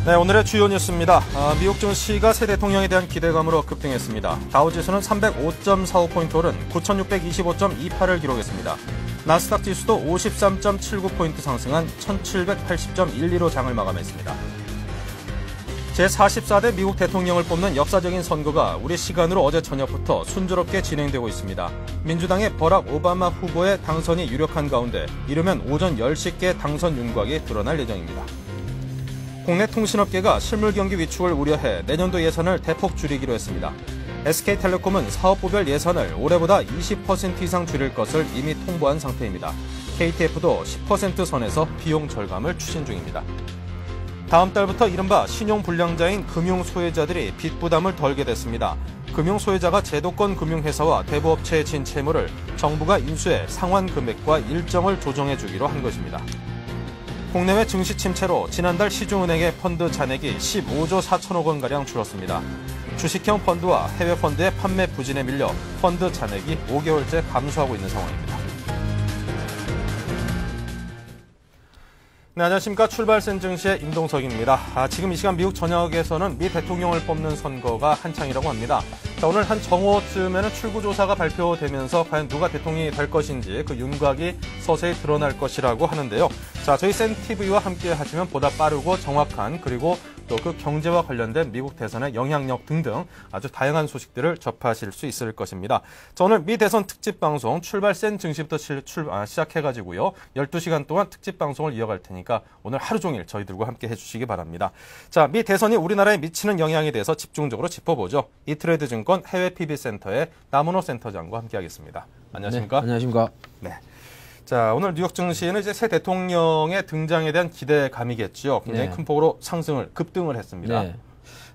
네, 오늘의 주요 뉴스입니다. 미국 증시가 새 대통령에 대한 기대감으로 급등했습니다. 다우지수는 305.45포인트 오른 9,625.28을 기록했습니다. 나스닥 지수도 53.79포인트 상승한 1,780.12로 장을 마감했습니다. 제44대 미국 대통령을 뽑는 역사적인 선거가 우리 시간으로 어제 저녁부터 순조롭게 진행되고 있습니다. 민주당의 버락 오바마 후보의 당선이 유력한 가운데 이르면 오전 10시께 당선 윤곽이 드러날 예정입니다. 국내 통신업계가 실물 경기 위축을 우려해 내년도 예산을 대폭 줄이기로 했습니다. SK텔레콤은 사업부별 예산을 올해보다 20% 이상 줄일 것을 이미 통보한 상태입니다. KTF도 10% 선에서 비용 절감을 추진 중입니다. 다음 달부터 이른바 신용불량자인 금융소외자들이 빚 부담을 덜게 됐습니다. 금융소외자가 제도권 금융회사와 대부업체에 진 채무를 정부가 인수해 상환 금액과 일정을 조정해 주기로 한 것입니다. 국내외 증시 침체로 지난달 시중은행의 펀드 잔액이 15조 4천억 원가량 줄었습니다. 주식형 펀드와 해외 펀드의 판매 부진에 밀려 펀드 잔액이 5개월째 감소하고 있는 상황입니다. 네, 안녕하십니까. 출발센 증시의 임동석입니다. 지금 이 시간 미국 전역에서는 미 대통령을 뽑는 선거가 한창이라고 합니다. 자, 오늘 한 정오쯤에는 출구조사가 발표되면서 과연 누가 대통령이 될 것인지 그 윤곽이 서서히 드러날 것이라고 하는데요. 자, 저희 센TV와 함께 하시면 보다 빠르고 정확한 그리고 또 그 경제와 관련된 미국 대선의 영향력 등등 아주 다양한 소식들을 접하실 수 있을 것입니다. 자, 오늘 미 대선 특집 방송 출발센 증시부터 시작해가지고요. 12시간 동안 특집 방송을 이어갈 테니까 오늘 하루 종일 저희들과 함께 해주시기 바랍니다. 자, 미 대선이 우리나라에 미치는 영향에 대해서 집중적으로 짚어보죠. 이트레이드 증권 해외 PB센터의 남은호 센터장과 함께하겠습니다. 안녕하십니까? 네, 안녕하십니까? 네. 자, 오늘 뉴욕 증시는 이제 새 대통령의 등장에 대한 기대감이겠죠. 굉장히 큰 폭으로 급등을 했습니다. 네.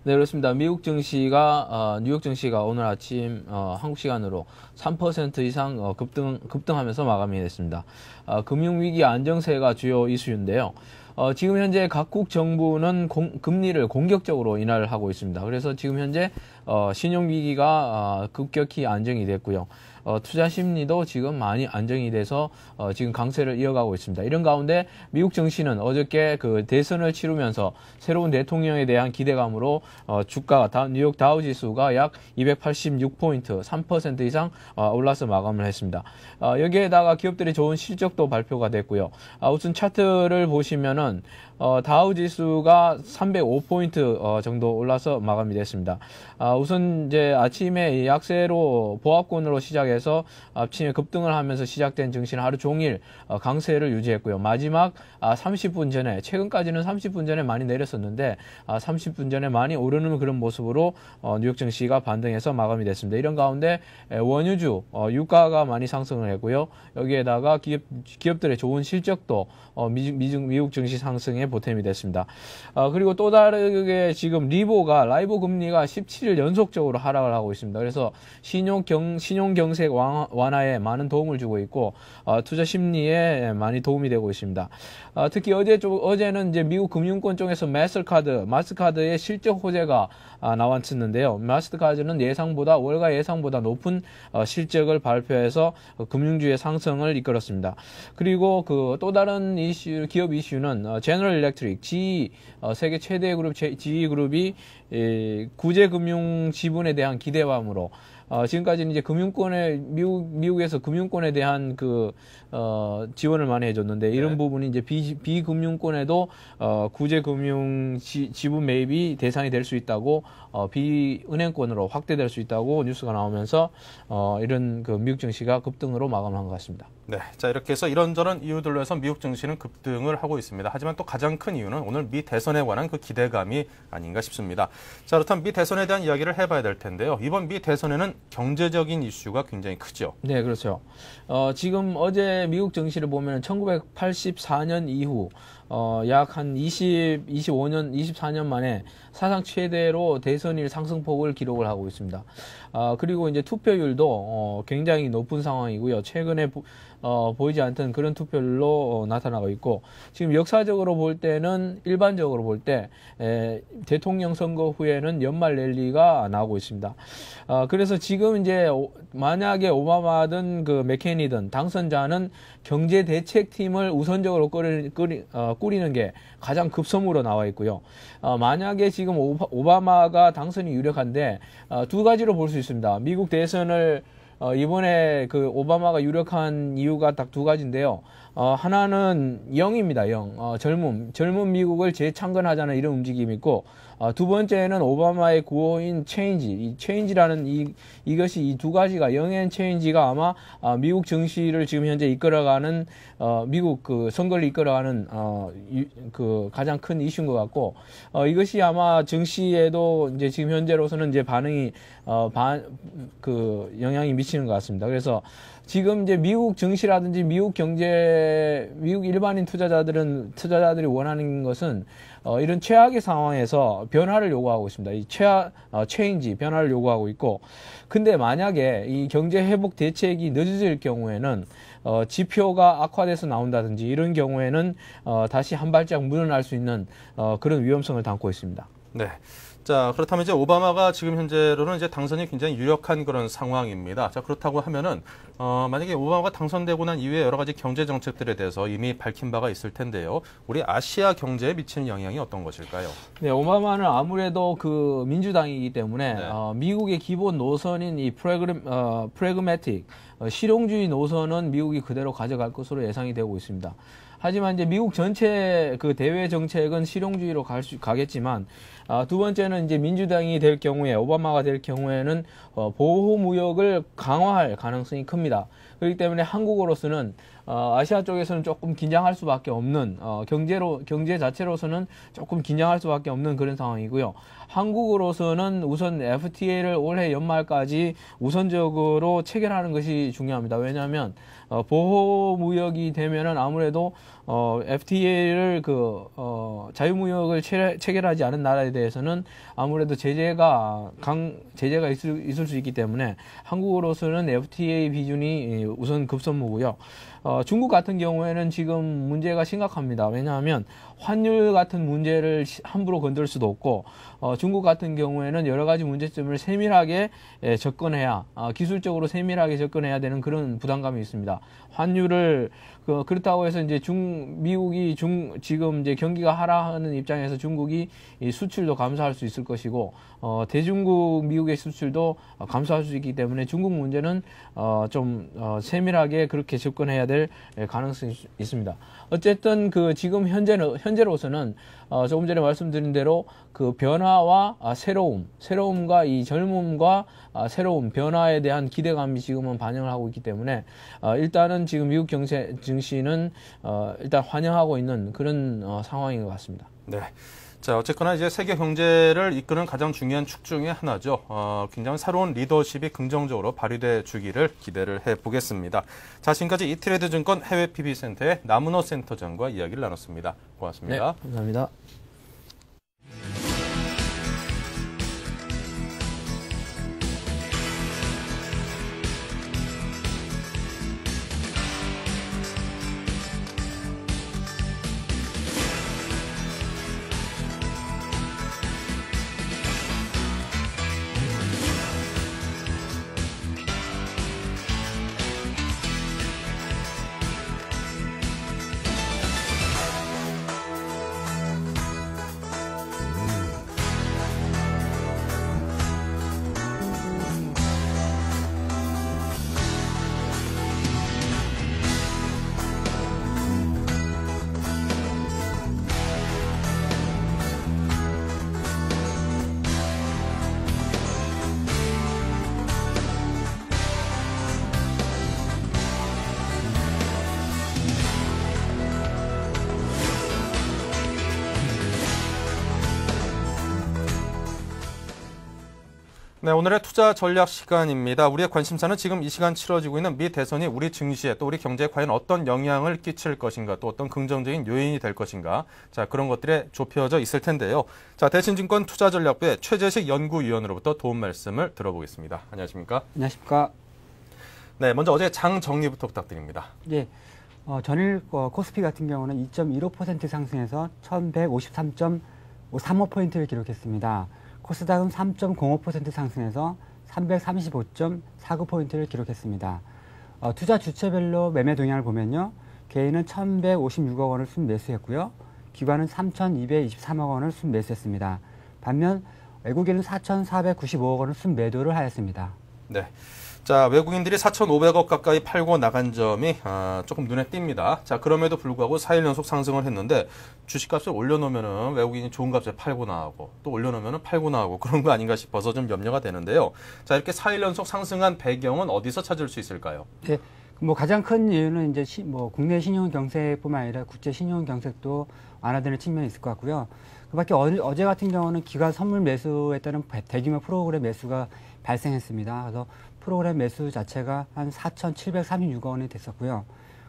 네, 그렇습니다. 미국 증시가, 뉴욕 증시가 오늘 아침, 한국 시간으로 3% 이상 급등하면서 마감이 됐습니다. 금융위기 안정세가 주요 이슈인데요. 지금 현재 각국 정부는 금리를 공격적으로 인하를 하고 있습니다. 그래서 지금 현재 신용위기가 급격히 안정이 됐고요. 투자 심리도 지금 많이 안정이 돼서 지금 강세를 이어가고 있습니다. 이런 가운데 미국 증시는 어저께 그 대선을 치르면서 새로운 대통령에 대한 기대감으로 주가가 뉴욕 다우지수가 약 286포인트, 3% 이상 올라서 마감을 했습니다. 여기에다가 기업들의 좋은 실적도 발표가 됐고요. 우선 차트를 보시면은 다우지수가 305포인트 정도 올라서 마감이 됐습니다. 우선 이제 아침에 약세로 보합권으로 시작해서 아침에 급등을 하면서 시작된 증시는 하루 종일 강세를 유지했고요. 마지막 30분 전에, 최근까지는 30분 전에 많이 내렸었는데 30분 전에 많이 오르는 그런 모습으로 뉴욕 증시가 반등해서 마감이 됐습니다. 이런 가운데 원유주, 유가가 많이 상승을 했고요. 여기에다가 기업들의 좋은 실적도 미국 증시 상승에 보탬이 됐습니다. 그리고 또 다르게 지금 라이보 금리가 17일 연속적으로 하락을 하고 있습니다. 그래서 신용경색 완화에 많은 도움을 주고 있고 투자 심리에 많이 도움이 되고 있습니다. 특히 어제는 이제 미국 금융권 쪽에서 마스터카드의 실적 호재가 나왔었는데요. 마스터카드는 월가 예상보다 높은 실적을 발표해서 금융주의 상승을 이끌었습니다. 그리고 또 다른 기업 이슈는 제너럴 일렉트릭, GE, 세계 최대 그룹 GE 그룹이 구제 금융 지분에 대한 기대감으로 지금까지는 이제 미국에서 금융권에 대한 지원을 많이 해줬는데 이런 부분이 이제 비금융권에도 구제 금융 지분 매입이 대상이 될 수 있다고 비은행권으로 확대될 수 있다고 뉴스가 나오면서 이런 미국 증시가 급등으로 마감한 것 같습니다. 네, 자 이렇게 해서 이런저런 이유들로 해서 미국 증시는 급등을 하고 있습니다. 하지만 또 가장 큰 이유는 오늘 미 대선에 관한 그 기대감이 아닌가 싶습니다. 자, 그렇다면 미 대선에 대한 이야기를 해봐야 될 텐데요. 이번 미 대선에는 경제적인 이슈가 굉장히 크죠. 네, 그렇죠. 지금 어제 미국 증시를 보면 1984년 이후 약 한 25년, 24년 만에 사상 최대로 대선일 상승폭을 기록을 하고 있습니다. 그리고 이제 투표율도 굉장히 높은 상황이고요. 최근에 보이지 않던 그런 투표율로 나타나고 있고, 지금 역사적으로 볼 때는 일반적으로 볼 때 대통령 선거 후에는 연말 랠리가 나오고 있습니다. 그래서 지금 이제 만약에 오바마든 그 맥케인이든 당선자는 경제 대책팀을 우선적으로 꾸리는 게 가장 급선무로 나와 있고요. 만약에 지금 오바마가 당선이 유력한데 두 가지로 볼 수 있습니다. 미국 대선을 이번에 그 오바마가 유력한 이유가 딱 두 가지인데요. 하나는 영입니다, 영. 젊은 미국을 재창건하자는 이런 움직임이 있고, 두 번째는 오바마의 구호인 체인지, 이 체인지라는 이것이 이 두 가지가 영앤 체인지가 아마 미국 정치를 지금 현재 이끌어가는 미국 그 선거를 이끌어가는 그 가장 큰 이슈인 것 같고, 이것이 아마 정치에도 이제 지금 현재로서는 이제 반응이 그 영향이 미치는 것 같습니다. 그래서 지금 이제 미국 정치라든지 미국 경제, 미국 일반인 투자자들이 원하는 것은 이런 최악의 상황에서 변화를 요구하고 있습니다. 이 체인지, 변화를 요구하고 있고, 근데 만약에 이 경제 회복 대책이 늦어질 경우에는 지표가 악화돼서 나온다든지 이런 경우에는 다시 한 발짝 물러날 수 있는 그런 위험성을 담고 있습니다. 네. 자, 그렇다면 이제 오바마가 지금 현재로는 이제 당선이 굉장히 유력한 그런 상황입니다. 자, 그렇다고 하면은, 만약에 오바마가 당선되고 난 이후에 여러 가지 경제 정책들에 대해서 이미 밝힌 바가 있을 텐데요. 우리 아시아 경제에 미치는 영향이 어떤 것일까요? 네, 오바마는 아무래도 그 민주당이기 때문에, 네. 미국의 기본 노선인 이 프래그매틱, 실용주의 노선은 미국이 그대로 가져갈 것으로 예상이 되고 있습니다. 하지만 이제 미국 전체 그 대외 정책은 실용주의로 가겠지만, 두 번째는 이제 민주당이 될 경우에, 오바마가 될 경우에는 보호 무역을 강화할 가능성이 큽니다. 그렇기 때문에 한국으로서는 아시아 쪽에서는 조금 긴장할 수밖에 없는, 경제 자체로서는 조금 긴장할 수밖에 없는 그런 상황이고요. 한국으로서는 우선 FTA를 올해 연말까지 우선적으로 체결하는 것이 중요합니다. 왜냐하면 보호 무역이 되면은 아무래도 FTA를 자유무역을 체결하지 않은 나라에 대해서는 아무래도 제재가 있을 수 있기 때문에 한국으로서는 FTA 비준이 우선 급선무고요. 중국 같은 경우에는 지금 문제가 심각합니다. 왜냐하면 환율 같은 문제를 함부로 건들 수도 없고, 중국 같은 경우에는 여러 가지 문제점을 세밀하게 접근해야, 기술적으로 세밀하게 접근해야 되는 그런 부담감이 있습니다. 환율을 그렇다고 해서 이제 미국이 지금 이제 경기가 하락하는 입장에서 중국이 이 수출도 감소할 수 있을 것이고, 대중국 미국의 수출도 감소할 수 있기 때문에 중국 문제는 좀 세밀하게 그렇게 접근해야 될 가능성이 있습니다. 어쨌든 지금 현재로서는 조금 전에 말씀드린 대로 그 변화와 새로움과 이 젊음과 새로운 변화에 대한 기대감이 지금은 반영을 하고 있기 때문에 일단은 지금 미국 증시는 일단 환영하고 있는 그런 상황인 것 같습니다. 네. 자, 어쨌거나 이제 세계 경제를 이끄는 가장 중요한 축 중에 하나죠. 굉장히 새로운 리더십이 긍정적으로 발휘돼 주기를 기대를 해보겠습니다. 자, 지금까지 이트레이드 증권 해외 PB센터의 남은호 센터장과 이야기를 나눴습니다. 고맙습니다. 네, 감사합니다. 네, 오늘의 투자 전략 시간입니다. 우리의 관심사는 지금 이 시간 치러지고 있는 미 대선이 우리 증시에 또 우리 경제에 과연 어떤 영향을 끼칠 것인가, 또 어떤 긍정적인 요인이 될 것인가, 자, 그런 것들에 좁혀져 있을 텐데요. 자, 대신증권 투자전략부의 최재식 연구위원으로부터 도움 말씀을 들어보겠습니다. 안녕하십니까? 안녕하십니까? 네, 먼저 어제 장 정리부터 부탁드립니다. 예, 전일 코스피 같은 경우는 2.15% 상승해서 1153.35포인트를 기록했습니다. 코스닥은 3.05% 상승해서 335.49포인트를 기록했습니다. 투자 주체별로 매매 동향을 보면요. 개인은 1,156억 원을 순매수했고요. 기관은 3,223억 원을 순매수했습니다. 반면 외국인은 4,495억 원을 순매도를 하였습니다. 네. 자, 외국인들이 4,500억 가까이 팔고 나간 점이 조금 눈에 띕니다. 자, 그럼에도 불구하고 4일 연속 상승을 했는데 주식값을 올려놓으면은 외국인이 좋은 값에 팔고 나가고 또 올려놓으면은 팔고 나가고 그런 거 아닌가 싶어서 좀 염려가 되는데요. 자, 이렇게 4일 연속 상승한 배경은 어디서 찾을 수 있을까요? 네, 뭐 가장 큰 이유는 이제 국내 신용 경색뿐만 아니라 국제 신용 경색도 완화되는 측면이 있을 것 같고요. 그밖에 어제 같은 경우는 기관 선물 매수에 따른 대규모 프로그램 매수가 발생했습니다. 그래서 프로그램 매수 자체가 한 4,736억 원이 됐었고요.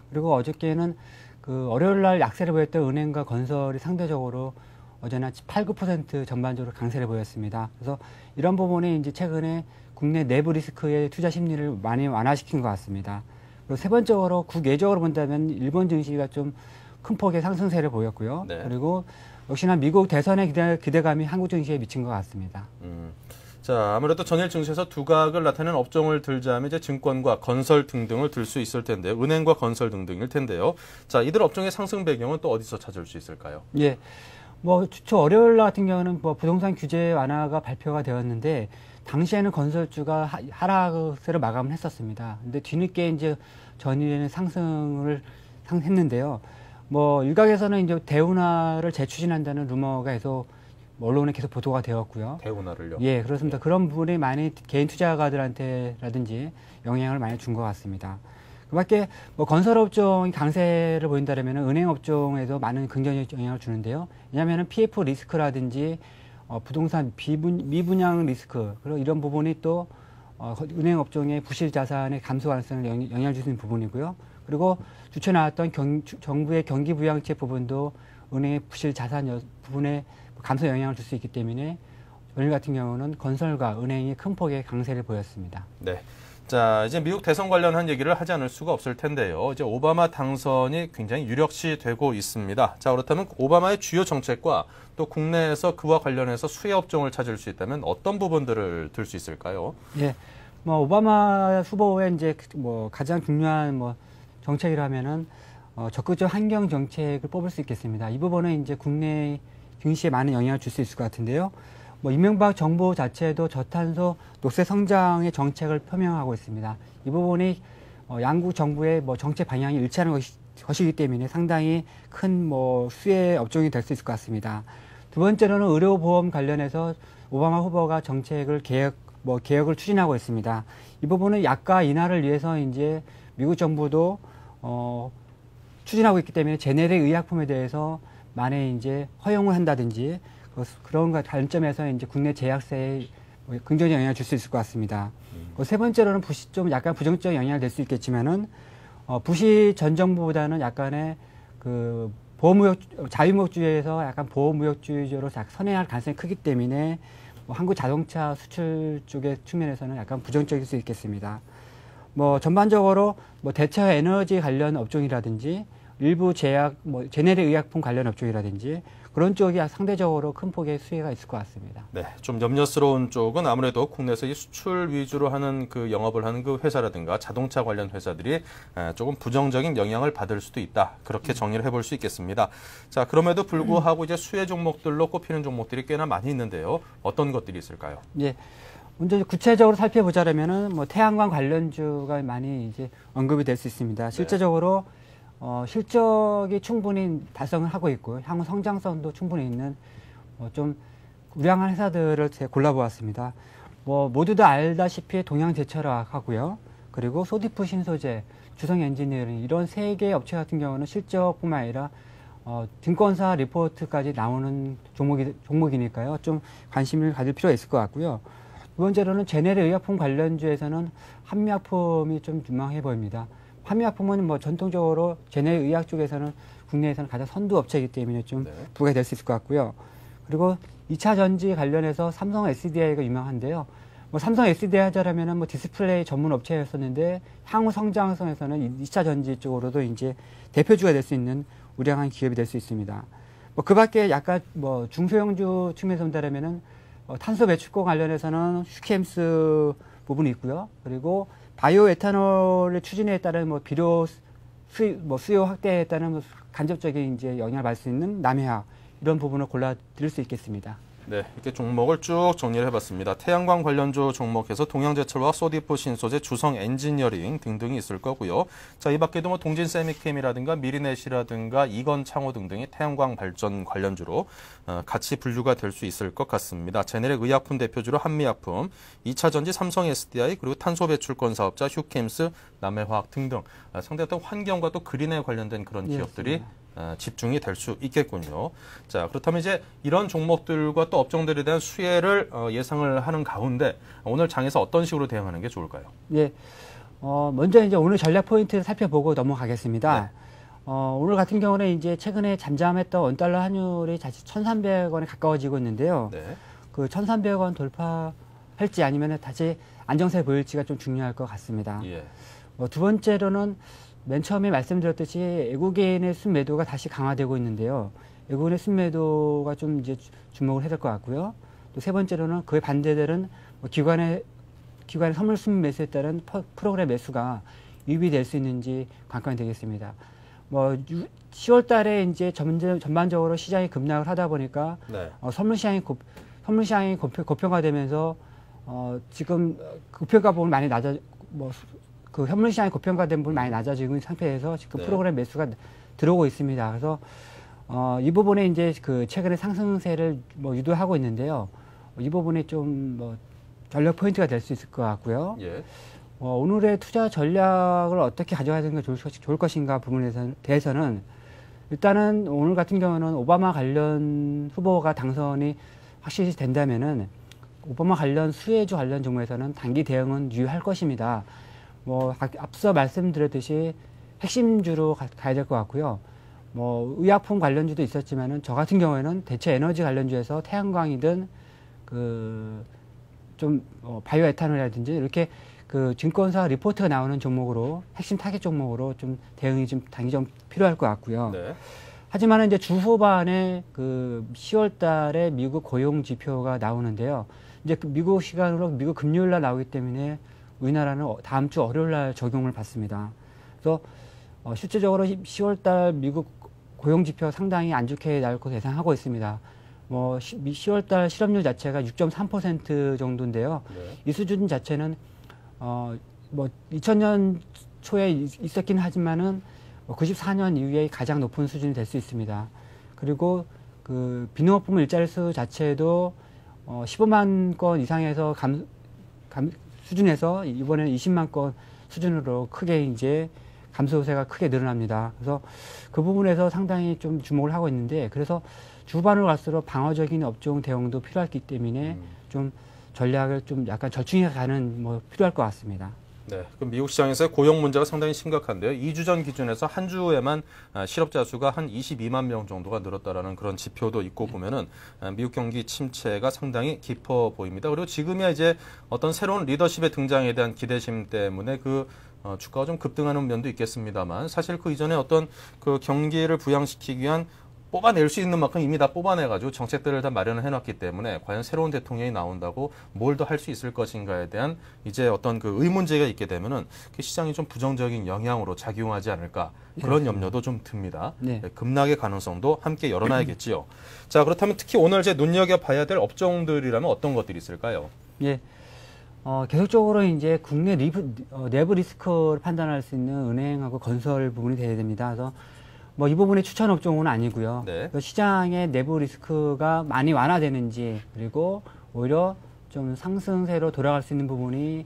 그리고 어저께는 그 월요일 날 약세를 보였던 은행과 건설이 상대적으로 어제는 8, 9% 전반적으로 강세를 보였습니다. 그래서 이런 부분이 이제 최근에 국내 내부 리스크의 투자 심리를 많이 완화시킨 것 같습니다. 그리고 세 번째로 국외적으로 본다면 일본 증시가 좀 큰 폭의 상승세를 보였고요. 네. 그리고 역시나 미국 대선의 기대감이 한국 증시에 미친 것 같습니다. 자, 아무래도 전일 증시에서 두각을 나타내는 업종을 들자면 이제 증권과 건설 등등을 들 수 있을 텐데요. 은행과 건설 등등일 텐데요. 자, 이들 업종의 상승 배경은 또 어디서 찾을 수 있을까요? 예. 뭐, 저 월요일 같은 경우는 뭐 부동산 규제 완화가 발표가 되었는데, 당시에는 건설주가 하락세로 마감을 했었습니다. 근데 뒤늦게 이제 전일에는 상승을 했는데요. 뭐, 일각에서는 이제 대운하를 재추진한다는 루머가 계속 언론에 계속 보도가 되었고요. 대운하를요? 예, 그렇습니다. 그런 부분이 많이 개인 투자가들한테라든지 영향을 많이 준 것 같습니다. 그 밖에 뭐 건설업종이 강세를 보인다면 은행업종에도 많은 긍정적 영향을 주는데요. 왜냐하면 PF 리스크라든지 부동산 미분양 리스크, 그리고 이런 부분이 또 은행업종의 부실 자산의 감소 가능성을 영향을 주는 부분이고요. 그리고 주체 나왔던 정부의 경기부양책 부분도 은행의 부실 자산 부분에 감소 영향을 줄 수 있기 때문에 오늘 같은 경우는 건설과 은행이 큰 폭의 강세를 보였습니다. 네. 자, 이제 미국 대선 관련한 얘기를 하지 않을 수가 없을 텐데요. 이제 오바마 당선이 굉장히 유력시 되고 있습니다. 자, 그렇다면 오바마의 주요 정책과 또 국내에서 그와 관련해서 수혜 업종을 찾을 수 있다면 어떤 부분들을 들 수 있을까요? 예. 뭐 오바마 후보의 이제 뭐 가장 중요한 뭐 정책이라면은 적극적 환경 정책을 뽑을 수 있겠습니다. 이 부분은 이제 국내 증시에 많은 영향을 줄 수 있을 것 같은데요. 뭐 이명박 정부 자체도 저탄소 녹색 성장의 정책을 표명하고 있습니다. 이 부분이 양국 정부의 뭐 정책 방향이 일치하는 것이기 때문에 상당히 큰 뭐 수혜 업종이 될 수 있을 것 같습니다. 두 번째로는 의료보험 관련해서 오바마 후보가 정책을 개혁을 추진하고 있습니다. 이 부분은 약가 인하를 위해서 이제 미국 정부도 추진하고 있기 때문에 제네릭 의약품에 대해서 만에 이제 허용을 한다든지 그런 관점에서 이제 국내 제약세에 긍정적 영향을 줄 수 있을 것 같습니다. 세 번째로는 좀 약간 부정적 영향을 낼 수 있겠지만은 부시 전 정부보다는 약간의 그 자유무역주의에서 약간 보호무역주의적으로 선회할 가능성이 크기 때문에 한국 자동차 수출 쪽의 측면에서는 약간 부정적일 수 있겠습니다. 뭐 전반적으로 뭐 대체 에너지 관련 업종이라든지 일부 제네릭 의약품 관련 업종이라든지 그런 쪽이 상대적으로 큰 폭의 수혜가 있을 것 같습니다. 네, 좀 염려스러운 쪽은 아무래도 국내에서 이 수출 위주로 하는 그 영업을 하는 그 회사라든가 자동차 관련 회사들이 조금 부정적인 영향을 받을 수도 있다. 그렇게 정리를 해볼 수 있겠습니다. 자, 그럼에도 불구하고 이제 수혜 종목들로 꼽히는 종목들이 꽤나 많이 있는데요. 어떤 것들이 있을까요? 예. 먼저 구체적으로 살펴보자면은 뭐 태양광 관련주가 많이 이제 언급이 될 수 있습니다. 실제적으로 실적이 충분히 달성을 하고 있고 향후 성장성도 충분히 있는 좀 우량한 회사들을 제가 골라보았습니다. 뭐 모두도 알다시피 동양제철학하고요. 그리고 소디프 신소재, 주성 엔지니어링 이런 세 개의 업체 같은 경우는 실적뿐만 아니라 증권사 리포트까지 나오는 종목이니까요. 좀 관심을 가질 필요가 있을 것 같고요. 두 번째로는 제네릭 의약품 관련주에서는 한미약품이 좀 유망해 보입니다. 한미약품은 뭐 전통적으로 제네릭 의약 쪽에서는 국내에서는 가장 선두 업체이기 때문에 좀 부각이 될 수 있을 것 같고요. 그리고 2차 전지 관련해서 삼성 SDI가 유명한데요. 뭐 삼성 SDI 하자라면은 뭐 디스플레이 전문 업체였었는데 향후 성장성에서는 2차 전지 쪽으로도 이제 대표주가 될 수 있는 우량한 기업이 될 수 있습니다. 뭐 그밖에 약간 뭐 중소형주 측면에서 본다면은 탄소 배출권 관련해서는 슈케임스 부분이 있고요. 그리고 바이오 에탄올의 추진에 따른 뭐 비료 수요 확대에 따른 뭐 간접적인 이제 영향을 받을 수 있는 남해화 이런 부분을 골라 드릴 수 있겠습니다. 네, 이렇게 종목을 쭉 정리를 해봤습니다. 태양광 관련주 종목에서 동양제철과 소디포 신소재, 주성 엔지니어링 등등이 있을 거고요. 자, 이 밖에도 뭐 동진 세미캠이라든가 미리넷이라든가 이건 창호 등등이 태양광 발전 관련주로 같이 분류가 될 수 있을 것 같습니다. 제네릭 의약품 대표주로 한미약품, 2차 전지 삼성 SDI, 그리고 탄소 배출권 사업자 휴캠스, 남해화학 등등 상당히 어떤 환경과 또 그린에 관련된 그런 기업들이 집중이 될 수 있겠군요. 자, 그렇다면 이제 이런 종목들과 또 업종들에 대한 수혜를 예상을 하는 가운데 오늘 장에서 어떤 식으로 대응하는 게 좋을까요? 네. 먼저 이제 오늘 전략 포인트를 살펴보고 넘어가겠습니다. 네. 오늘 같은 경우는 이제 최근에 잠잠했던 원달러 환율이 다시 1,300원에 가까워지고 있는데요. 네. 그 1,300원 돌파할지 아니면 다시 안정세 보일지가 좀 중요할 것 같습니다. 예. 두 번째로는 맨 처음에 말씀드렸듯이 외국인의 순매도가 다시 강화되고 있는데요. 외국인의 순매도가 좀 이제 주목을 해야 될 것 같고요. 또 세 번째로는 그에 반대되는 기관의 선물 순매수에 따른 프로그램 매수가 유입이 될 수 있는지 관건이 되겠습니다. 10월 달에 이제 전반적으로 시장이 급락을 하다 보니까 네. 선물 시장이 고평가되면서 지금 고평가 부분 많이 그 현물 시장이 고평가된 부분이 많이 낮아지고 있는 상태에서 지금 네. 프로그램 매수가 들어오고 있습니다. 그래서 이 부분에 이제 그 최근에 상승세를 유도하고 있는데요. 이 부분이 좀 전략 포인트가 될 수 있을 것 같고요. 예. 오늘의 투자 전략을 어떻게 가져가는 게 좋을 것인가 부분에 대해서는 일단은 오늘 같은 경우는 오바마 관련 후보가 당선이 확실히 된다면은 오바마 관련 수혜주 관련 종목에서는 단기 대응은 유의할 것입니다. 앞서 말씀드렸듯이 핵심주로 가야 될 것 같고요. 의약품 관련주도 있었지만은 저 같은 경우에는 대체 에너지 관련주에서 태양광이든 바이오 에탄올이라든지 이렇게 그 증권사 리포트가 나오는 종목으로 핵심 타겟 종목으로 좀 대응이 좀 단기 좀 필요할 것 같고요. 네. 하지만은 이제 주 후반에 그 10월 달에 미국 고용 지표가 나오는데요. 이제 미국 시간으로 미국 금요일 날 나오기 때문에 우리나라는 다음 주 월요일 날 적용을 받습니다. 그래서 실제적으로 10월 달 미국 고용 지표 상당히 안 좋게 나올 것으로 예상하고 있습니다. 10월 달 실업률 자체가 6.3% 정도인데요. 네. 이 수준 자체는 2000년 초에 있었긴 하지만은 94년 이후에 가장 높은 수준이 될 수 있습니다. 그리고 그 비농업부문 일자리 수 자체도 15만 건 이상에서 수준에서 이번에는 20만 건 수준으로 크게 이제 감소세가 크게 늘어납니다. 그래서 그 부분에서 상당히 좀 주목을 하고 있는데, 그래서 주반으로 갈수록 방어적인 업종 대응도 필요하기 때문에 좀 전략을 좀 약간 절충해 가는 필요할 것 같습니다. 네, 그럼 미국 시장에서의 고용 문제가 상당히 심각한데요. 2주 전 기준에서 한 주에만 실업자 수가 한 22만 명 정도가 늘었다라는 그런 지표도 있고 보면은 미국 경기 침체가 상당히 깊어 보입니다. 그리고 지금이야 이제 어떤 새로운 리더십의 등장에 대한 기대심 때문에 그 주가가 좀 급등하는 면도 있겠습니다만, 사실 그 이전에 어떤 그 경기를 부양시키기 위한 뽑아낼 수 있는 만큼 이미 다 뽑아내가지고 정책들을 다 마련을 해놨기 때문에 과연 새로운 대통령이 나온다고 뭘 더 할 수 있을 것인가에 대한 이제 어떤 그 의문제가 있게 되면은 그 시장이 좀 부정적인 영향으로 작용하지 않을까, 그런 염려도 좀 듭니다. 네. 급락의 가능성도 함께 열어놔야겠지요. 자, 그렇다면 특히 오늘 이제 눈여겨봐야 될 업종들이라면 어떤 것들이 있을까요? 예. 계속적으로 이제 국내 내부 리스크를 판단할 수 있는 은행하고 건설 부분이 돼야 됩니다. 그래서 이 부분의 추천 업종은 아니고요. 네. 시장의 내부 리스크가 많이 완화되는지, 그리고 오히려 좀 상승세로 돌아갈 수 있는 부분이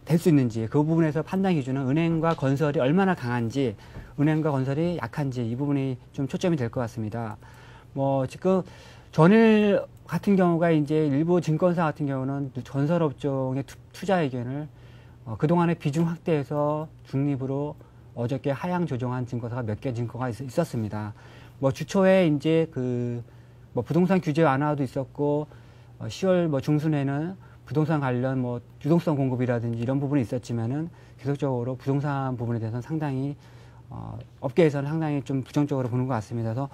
될 수 있는지, 그 부분에서 판단 기준은 은행과 건설이 얼마나 강한지, 은행과 건설이 약한지, 이 부분이 좀 초점이 될 것 같습니다. 지금 전일 같은 경우가 이제 일부 증권사 같은 경우는 건설 업종의 투자 의견을 그동안의 비중 확대해서 중립으로 어저께 하향 조정한 증권사가 몇 개 증권가 있었습니다. 주초에 이제 부동산 규제 완화도 있었고, 10월 중순에는 부동산 관련 뭐 유동성 공급이라든지 이런 부분이 있었지만은 계속적으로 부동산 부분에 대해서는 상당히 업계에서는 상당히 좀 부정적으로 보는 것 같습니다. 그래서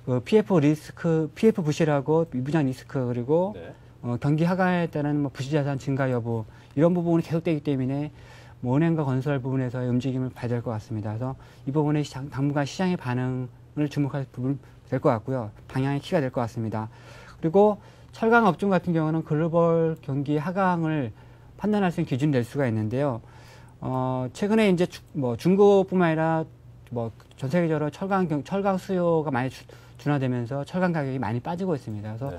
그 PF 부실하고 미분양 리스크 그리고 네. 경기 하강에 따른 뭐 부실자산 증가 여부 이런 부분이 계속되기 때문에 뭐 은행과 건설 부분에서의 움직임을 봐야 될 것 같습니다. 그래서 이 부분에 당분간 시장의 반응을 주목할 부분 될 것 같고요. 방향의 키가 될 것 같습니다. 그리고 철강 업종 같은 경우는 글로벌 경기 하강을 판단할 수 있는 기준이 될 수가 있는데요. 최근에 이제 뭐 중국뿐만 아니라 뭐 전 세계적으로 철강 수요가 많이 둔화되면서 철강 가격이 많이 빠지고 있습니다. 그래서 네.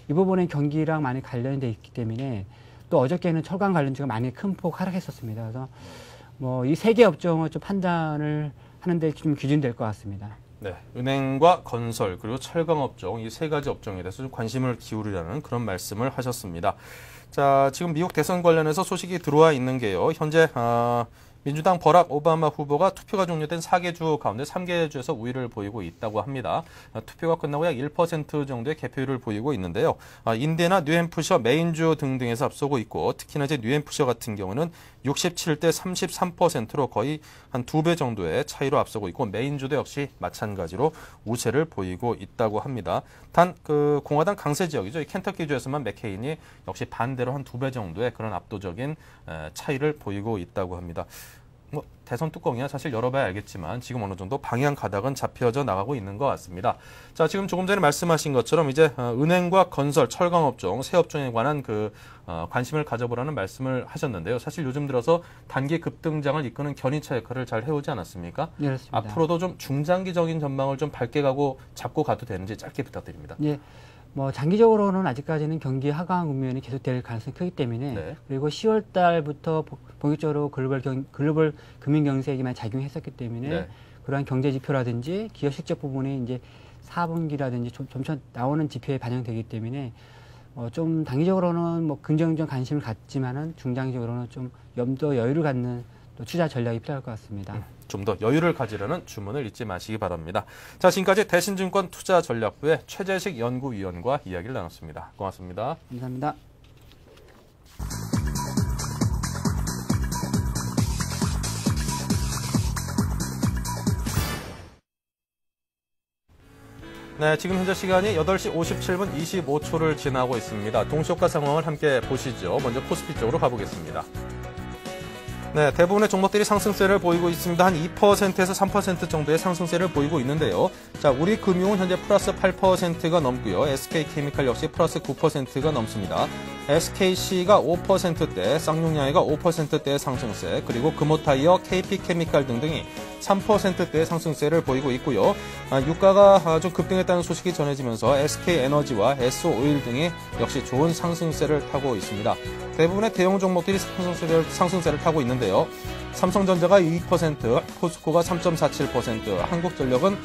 이 부분은 경기랑 많이 관련돼 있기 때문에 또 어저께는 철강 관련주가 많이 큰 폭 하락했었습니다. 그래서 뭐 이 세 개 업종을 좀 판단을 하는데 좀 기준이 될 것 같습니다. 네, 은행과 건설 그리고 철강업종 이 세 가지 업종에 대해서 좀 관심을 기울이라는 그런 말씀을 하셨습니다. 자, 지금 미국 대선 관련해서 소식이 들어와 있는 게요. 현재 민주당 버락 오바마 후보가 투표가 종료된 4개 주 가운데 3개 주에서 우위를 보이고 있다고 합니다. 투표가 끝나고 약 1% 정도의 개표율을 보이고 있는데요. 인디애나, 뉴햄프셔, 메인주 등등에서 앞서고 있고 특히나 이제 뉴햄프셔 같은 경우는 67대 33%로 거의 한 2배 정도의 차이로 앞서고 있고 메인주도 역시 마찬가지로 우세를 보이고 있다고 합니다. 단 그 공화당 강세 지역이죠. 이 켄터키주에서만 맥케인이 역시 반대로 한 2배 정도의 그런 압도적인 차이를 보이고 있다고 합니다. 뭐 대선 뚜껑이야 사실 열어봐야 알겠지만 지금 어느 정도 방향 가닥은 잡혀져 나가고 있는 것 같습니다. 자, 지금 조금 전에 말씀하신 것처럼 이제 은행과 건설, 철강업종, 세 업종에 관한 그 관심을 가져보라는 말씀을 하셨는데요. 사실 요즘 들어서 단기 급등장을 이끄는 견인차 역할을 잘 해오지 않았습니까? 네, 그렇습니다. 앞으로도 좀 중장기적인 전망을 좀 밝게 잡고 가도 되는지 짧게 부탁드립니다. 예. 뭐 장기적으로는 아직까지는 경기 하강 국면이 계속될 가능성이 크기 때문에 네. 그리고 10월 달부터 본격적으로 글로벌 금융 경제에게만 작용했었기 때문에 네. 그러한 경제 지표라든지 기업 실적 부분이 이제 4분기라든지 점차 나오는 지표에 반영되기 때문에 좀 단기적으로는 뭐 긍정적 관심을 갖지만은 중장기적으로는 좀 염도 여유를 갖는 또 투자 전략이 필요할 것 같습니다. 좀 더 여유를 가지려는 주문을 잊지 마시기 바랍니다. 자, 지금까지 대신증권 투자전략부의 최재식 연구위원과 이야기를 나눴습니다. 고맙습니다. 감사합니다. 네, 지금 현재 시간이 8시 57분 25초를 지나고 있습니다. 동시효과 상황을 함께 보시죠. 먼저 코스피 쪽으로 가보겠습니다. 네, 대부분의 종목들이 상승세를 보이고 있습니다. 한 2%에서 3% 정도의 상승세를 보이고 있는데요. 자, 우리 금융은 현재 플러스 8%가 넘고요. SK케미칼 역시 플러스 9%가 넘습니다. SKC가 5%대, 쌍용양해가 5%대의 상승세, 그리고 금호타이어, KP케미칼 등등이 3%대의 상승세를 보이고 있고요. 유가가 좀 급등했다는 소식이 전해지면서 SK에너지와 S오일 등이 역시 좋은 상승세를 타고 있습니다. 대부분의 대형 종목들이 상승세를 타고 있는데요. 삼성전자가 2%, 포스코가 3.47%, 한국전력은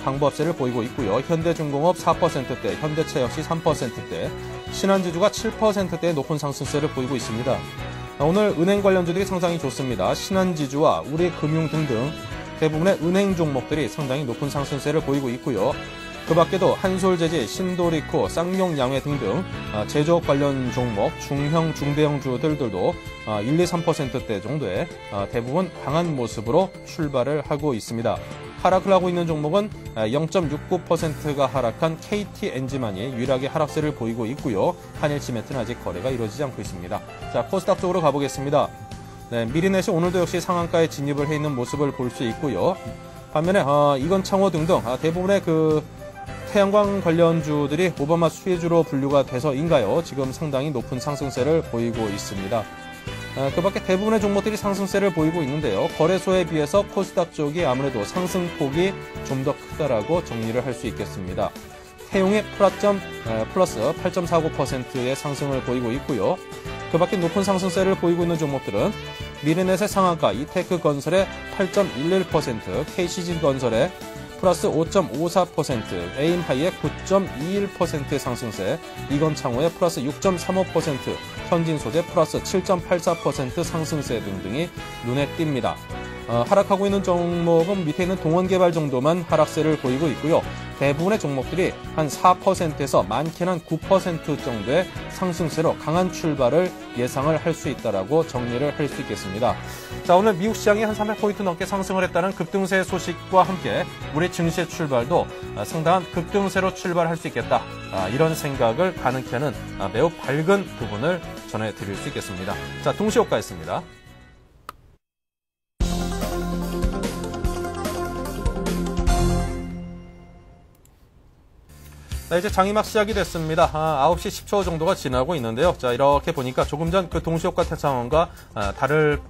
방부합세를 보이고 있고요. 현대중공업 4%대, 현대차 역시 3%대, 신한지주가 7%대의 높은 상승세를 보이고 있습니다. 오늘 은행 관련주들이 상당히 좋습니다. 신한지주와 우리금융 등등 대부분의 은행 종목들이 상당히 높은 상승세를 보이고 있고요. 그 밖에도 한솔재지, 신도리코, 쌍용양해 등등 제조업 관련 종목, 중형, 중대형 주들도 1, 2, 3%대 정도의 대부분 강한 모습으로 출발을 하고 있습니다. 하락을 하고 있는 종목은 0.69%가 하락한 KTNG만이 유일하게 하락세를 보이고 있고요. 한일치메트는 아직 거래가 이루어지지 않고 있습니다. 자, 코스닥 쪽으로 가보겠습니다. 네, 미리넷이 오늘도 역시 상한가에 진입을 해 있는 모습을 볼 수 있고요. 반면에 이건창호 등등 대부분의 그 태양광 관련주들이 오바마 수혜주로 분류가 돼서인가요? 지금 상당히 높은 상승세를 보이고 있습니다. 그 밖에 대부분의 종목들이 상승세를 보이고 있는데요. 거래소에 비해서 코스닥 쪽이 아무래도 상승폭이 좀 더 크다라고 정리를 할 수 있겠습니다. 태용이 플러스 8.49%의 상승을 보이고 있고요. 그 밖에 높은 상승세를 보이고 있는 종목들은 미르넷의 상한가, 이테크건설의 8.11%, KC진건설의 플러스 5.54%, 에임하이의 9.21%의 상승세, 이건창호의 플러스 6.35%, 현진소재 플러스 7.84% 상승세 등등이 눈에 띕니다. 하락하고 있는 종목은 밑에 있는 동원개발 정도만 하락세를 보이고 있고요. 대부분의 종목들이 한 4%에서 많게는 한 9% 정도의 상승세로 강한 출발을 예상을 할 수 있다라고 정리를 할 수 있겠습니다. 자, 오늘 미국 시장이 한 300포인트 넘게 상승을 했다는 급등세 소식과 함께 우리 증시의 출발도 상당한 급등세로 출발할 수 있겠다. 이런 생각을 가능케 하는 매우 밝은 부분을 전해드릴 수 있겠습니다. 자, 동시효과였습니다. 자, 이제 장이 막 시작이 됐습니다. 9시 10초 정도가 지나고 있는데요. 자, 이렇게 보니까 조금 전 그 동시효과 상황과 다를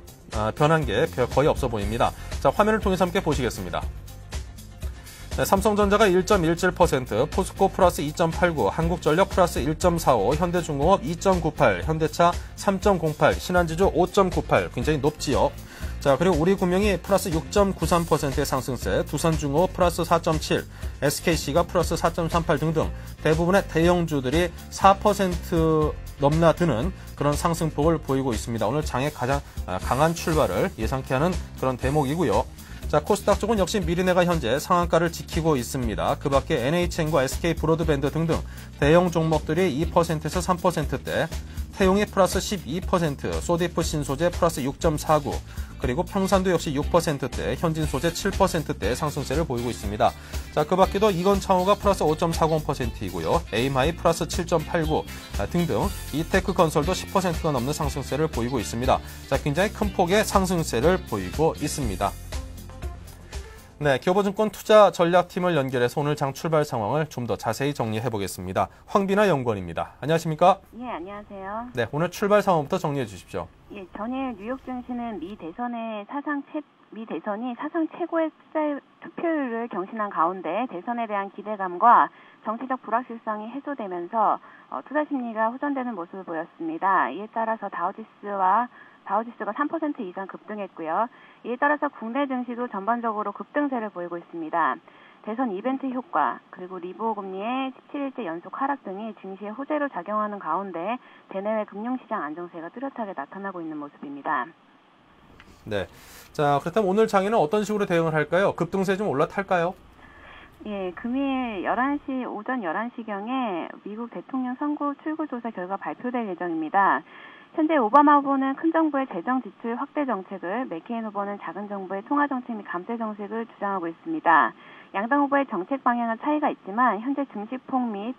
변한 게 거의 없어 보입니다. 자, 화면을 통해서 함께 보시겠습니다. 네, 삼성전자가 1.17%, 포스코 플러스 2.89, 한국전력 플러스 1.45, 현대중공업 2.98, 현대차 3.08, 신한지주 5.98, 굉장히 높지요. 자, 그리고 우리금융이 플러스 6.93%의 상승세, 두산중공업 플러스 4.7, SKC가 플러스 4.38 등등 대부분의 대형주들이 4% 넘나드는 그런 상승폭을 보이고 있습니다. 오늘 장의 가장 강한 출발을 예상케 하는 그런 대목이고요. 자, 코스닥 쪽은 역시 미리네가 현재 상한가를 지키고 있습니다. 그 밖에 NHN과 SK 브로드밴드 등등 대형 종목들이 2%에서 3%대, 태용이 플러스 12%, 소디프 신소재 플러스 6.49, 그리고 평산도 역시 6%대, 현진소재 7%대 상승세를 보이고 있습니다. 자, 그 밖에도 이건창호가 플러스 5.40%이고요. 에임하이 플러스 7.89 등등 이테크 건설도 10%가 넘는 상승세를 보이고 있습니다. 자, 굉장히 큰 폭의 상승세를 보이고 있습니다. 네, 교보증권 투자전략팀을 연결해서 오늘 장 출발 상황을 좀 더 자세히 정리해 보겠습니다. 황비나 연구원입니다. 안녕하십니까? 예, 안녕하세요. 네, 오늘 출발 상황부터 정리해 주십시오. 예, 전일 뉴욕 증시는 미 대선이 사상 최고의 투표율을 경신한 가운데 대선에 대한 기대감과 정치적 불확실성이 해소되면서 투자 심리가 호전되는 모습을 보였습니다. 이에 따라서 다우지수가 3% 이상 급등했고요. 이에 따라서 국내 증시도 전반적으로 급등세를 보이고 있습니다. 대선 이벤트 효과, 그리고 리보 금리의 17일째 연속 하락 등이 증시에 호재로 작용하는 가운데 대내외 금융시장 안정세가 뚜렷하게 나타나고 있는 모습입니다. 네, 자, 그렇다면 오늘 장에는 어떤 식으로 대응을 할까요? 급등세 좀 올라탈까요? 예, 금일 오전 11시경에 미국 대통령 선거 출구조사 결과 발표될 예정입니다. 현재 오바마 후보는 큰 정부의 재정 지출 확대 정책을, 맥케인 후보는 작은 정부의 통화 정책 및 감세 정책을 주장하고 있습니다. 양당 후보의 정책 방향은 차이가 있지만 현재 증시폭 및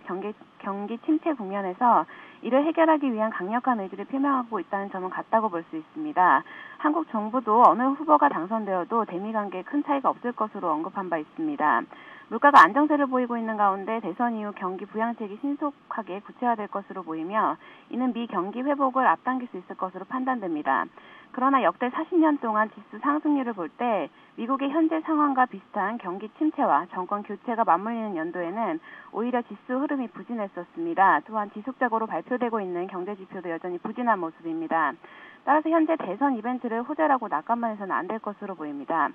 경기 침체 국면에서 이를 해결하기 위한 강력한 의지를 표명하고 있다는 점은 같다고 볼 수 있습니다. 한국 정부도 어느 후보가 당선되어도 대미 관계에 큰 차이가 없을 것으로 언급한 바 있습니다. 물가가 안정세를 보이고 있는 가운데 대선 이후 경기 부양책이 신속하게 구체화될 것으로 보이며 이는 미 경기 회복을 앞당길 수 있을 것으로 판단됩니다. 그러나 역대 40년 동안 지수 상승률을 볼 때 미국의 현재 상황과 비슷한 경기 침체와 정권 교체가 맞물리는 연도에는 오히려 지수 흐름이 부진했었습니다. 또한 지속적으로 발표되고 있는 경제 지표도 여전히 부진한 모습입니다. 따라서 현재 대선 이벤트를 호재라고 낙관만 해서는 안 될 것으로 보입니다.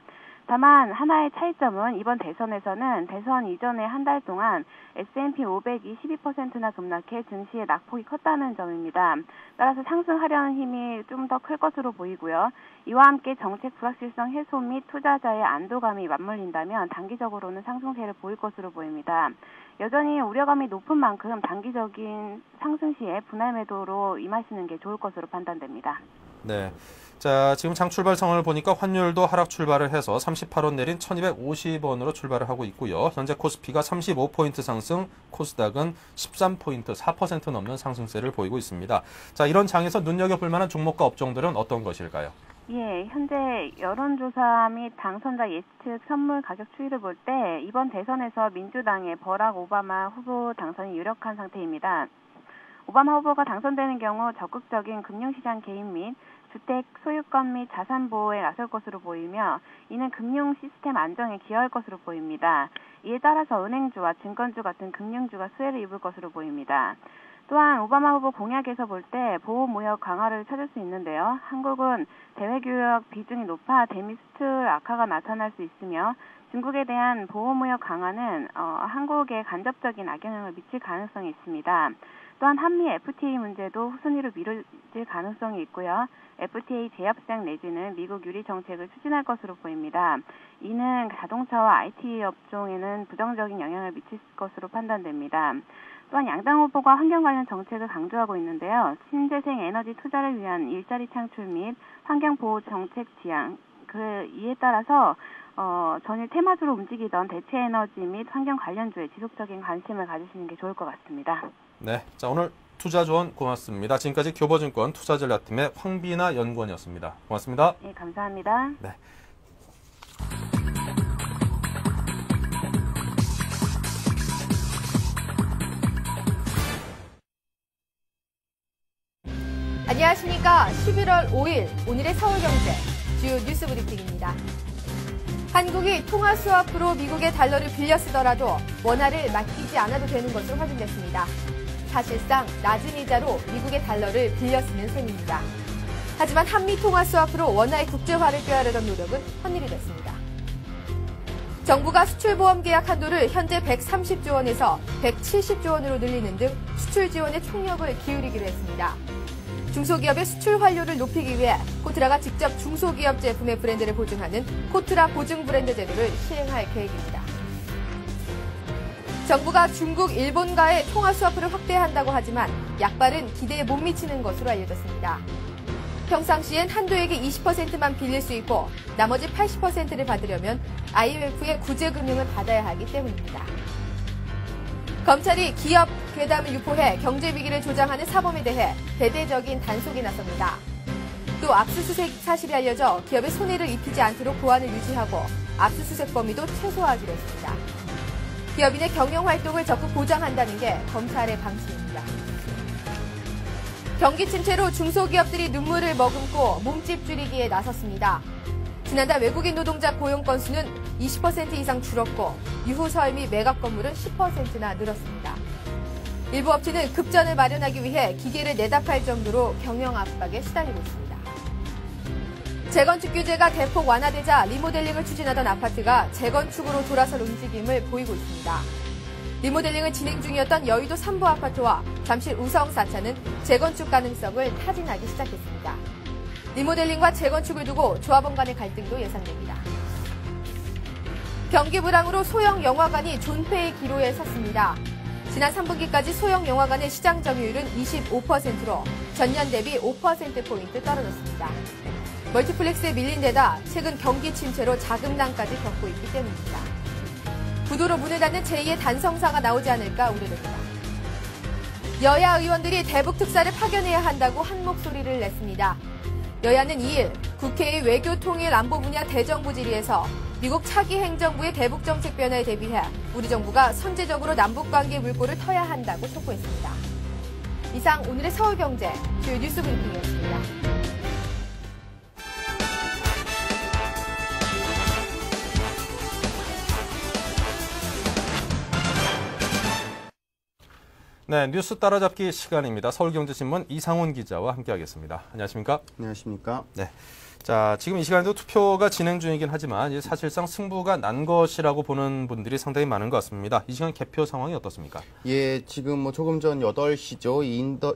다만 하나의 차이점은 이번 대선에서는 대선 이전에 한 달 동안 S&P 500이 12%나 급락해 증시의 낙폭이 컸다는 점입니다. 따라서 상승하려는 힘이 좀 더 클 것으로 보이고요. 이와 함께 정책 불확실성 해소 및 투자자의 안도감이 맞물린다면 단기적으로는 상승세를 보일 것으로 보입니다. 여전히 우려감이 높은 만큼 단기적인 상승 시에 분할 매도로 임하시는 게 좋을 것으로 판단됩니다. 네. 자, 지금 장 출발 상황을 보니까 환율도 하락 출발을 해서 38원 내린 1250원으로 출발을 하고 있고요. 현재 코스피가 35포인트 상승, 코스닥은 13포인트, 4% 넘는 상승세를 보이고 있습니다. 자, 이런 장에서 눈여겨볼 만한 종목과 업종들은 어떤 것일까요? 예, 현재 여론조사 및 당선자 예측 선물 가격 추이를 볼 때 이번 대선에서 민주당의 버락 오바마 후보 당선이 유력한 상태입니다. 오바마 후보가 당선되는 경우 적극적인 금융시장 개입 및 주택 소유권 및 자산 보호에 나설 것으로 보이며 이는 금융 시스템 안정에 기여할 것으로 보입니다. 이에 따라서 은행주와 증권주 같은 금융주가 수혜를 입을 것으로 보입니다. 또한 오바마 후보 공약에서 볼 때 보호무역 강화를 찾을 수 있는데요. 한국은 대외교역 비중이 높아 대미 수출 악화가 나타날 수 있으며 중국에 대한 보호무역 강화는 한국에 간접적인 악영향을 미칠 가능성이 있습니다. 또한 한미 FTA 문제도 후순위로 미뤄질 가능성이 있고요. FTA 재협상 내지는 미국 유리 정책을 추진할 것으로 보입니다. 이는 자동차와 IT 업종에는 부정적인 영향을 미칠 것으로 판단됩니다. 또한 양당 후보가 환경 관련 정책을 강조하고 있는데요. 신재생 에너지 투자를 위한 일자리 창출 및 환경 보호 정책 지향, 이에 따라서 전일 테마주로 움직이던 대체 에너지 및 환경 관련주에 지속적인 관심을 가지시는 게 좋을 것 같습니다. 네, 자 오늘 투자 조언 고맙습니다. 지금까지 교보증권 투자전략팀의 황비나 연구원이었습니다. 고맙습니다. 네, 감사합니다. 네. 안녕하십니까. 11월 5일 오늘의 서울경제 주요 뉴스 브리핑입니다. 한국이 통화 수화프로 미국의 달러를 빌려 쓰더라도 원화를 맡기지 않아도 되는 것으로 확인됐습니다. 사실상 낮은 이자로 미국의 달러를 빌려 쓰는 셈입니다. 하지만 한미 통화 수화프로 원화의 국제화를 꾀하려던 노력은 헛일이 됐습니다. 정부가 수출보험 계약 한도를 현재 130조 원에서 170조 원으로 늘리는 등 수출 지원에 총력을 기울이기로 했습니다. 중소기업의 수출 활료를 높이기 위해 코트라가 직접 중소기업 제품의 브랜드를 보증하는 코트라 보증 브랜드 제도를 시행할 계획입니다. 정부가 중국, 일본과의 통화 수화프를 확대한다고 하지만 약발은 기대에 못 미치는 것으로 알려졌습니다. 평상시엔 한도액의 20%만 빌릴 수 있고 나머지 80%를 받으려면 IMF의 구제금융을 받아야 하기 때문입니다. 검찰이 기업 괴담을 유포해 경제위기를 조장하는 사범에 대해 대대적인 단속에 나섭니다. 또 압수수색 사실이 알려져 기업에 손해를 입히지 않도록 보안을 유지하고 압수수색 범위도 최소화하기로 했습니다. 기업인의 경영활동을 적극 보장한다는 게 검찰의 방침입니다. 경기 침체로 중소기업들이 눈물을 머금고 몸집 줄이기에 나섰습니다. 지난달 외국인 노동자 고용 건수는 20% 이상 줄었고 유후설 및 매각 건물은 10%나 늘었습니다. 일부 업체는 급전을 마련하기 위해 기계를 내다팔 정도로 경영 압박에 시달리고 있습니다. 재건축 규제가 대폭 완화되자 리모델링을 추진하던 아파트가 재건축으로 돌아설 움직임을 보이고 있습니다. 리모델링을 진행 중이었던 여의도 3부 아파트와 잠실 우성 4차는 재건축 가능성을 타진하기 시작했습니다. 리모델링과 재건축을 두고 조합원 간의 갈등도 예상됩니다. 경기 불황으로 소형 영화관이 존폐의 기로에 섰습니다. 지난 3분기까지 소형 영화관의 시장 점유율은 25%로 전년 대비 5%포인트 떨어졌습니다. 멀티플렉스에 밀린 데다 최근 경기 침체로 자금난까지 겪고 있기 때문입니다. 구도로 문을 닫는 제2의 단성사가 나오지 않을까 우려됩니다. 여야 의원들이 대북 특사를 파견해야 한다고 한 목소리를 냈습니다. 여야는 2일 국회의 외교통일 안보 분야 대정부 질의에서 미국 차기 행정부의 대북 정책 변화에 대비해 우리 정부가 선제적으로 남북관계 물꼬를 터야 한다고 촉구했습니다. 이상 오늘의 서울경제 주요 뉴스 브리핑이었습니다. 네, 뉴스 따라잡기 시간입니다. 서울경제신문 이상훈 기자와 함께하겠습니다. 안녕하십니까? 안녕하십니까? 네. 자, 지금 이 시간에도 투표가 진행 중이긴 하지만 사실상 승부가 난 것이라고 보는 분들이 상당히 많은 것 같습니다. 이 시간 개표 상황이 어떻습니까? 예, 지금 조금 전 8시죠.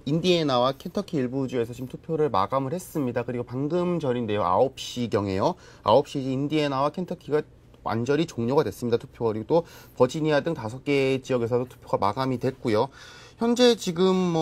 인디애나와 켄터키 일부 주에서 지금 투표를 마감을 했습니다. 그리고 방금 전인데요. 9시경에요. 9시 인디애나와 켄터키가 완전히 종료가 됐습니다. 투표가. 그리고 또 버지니아 등 5개 지역에서도 투표가 마감이 됐고요. 현재 지금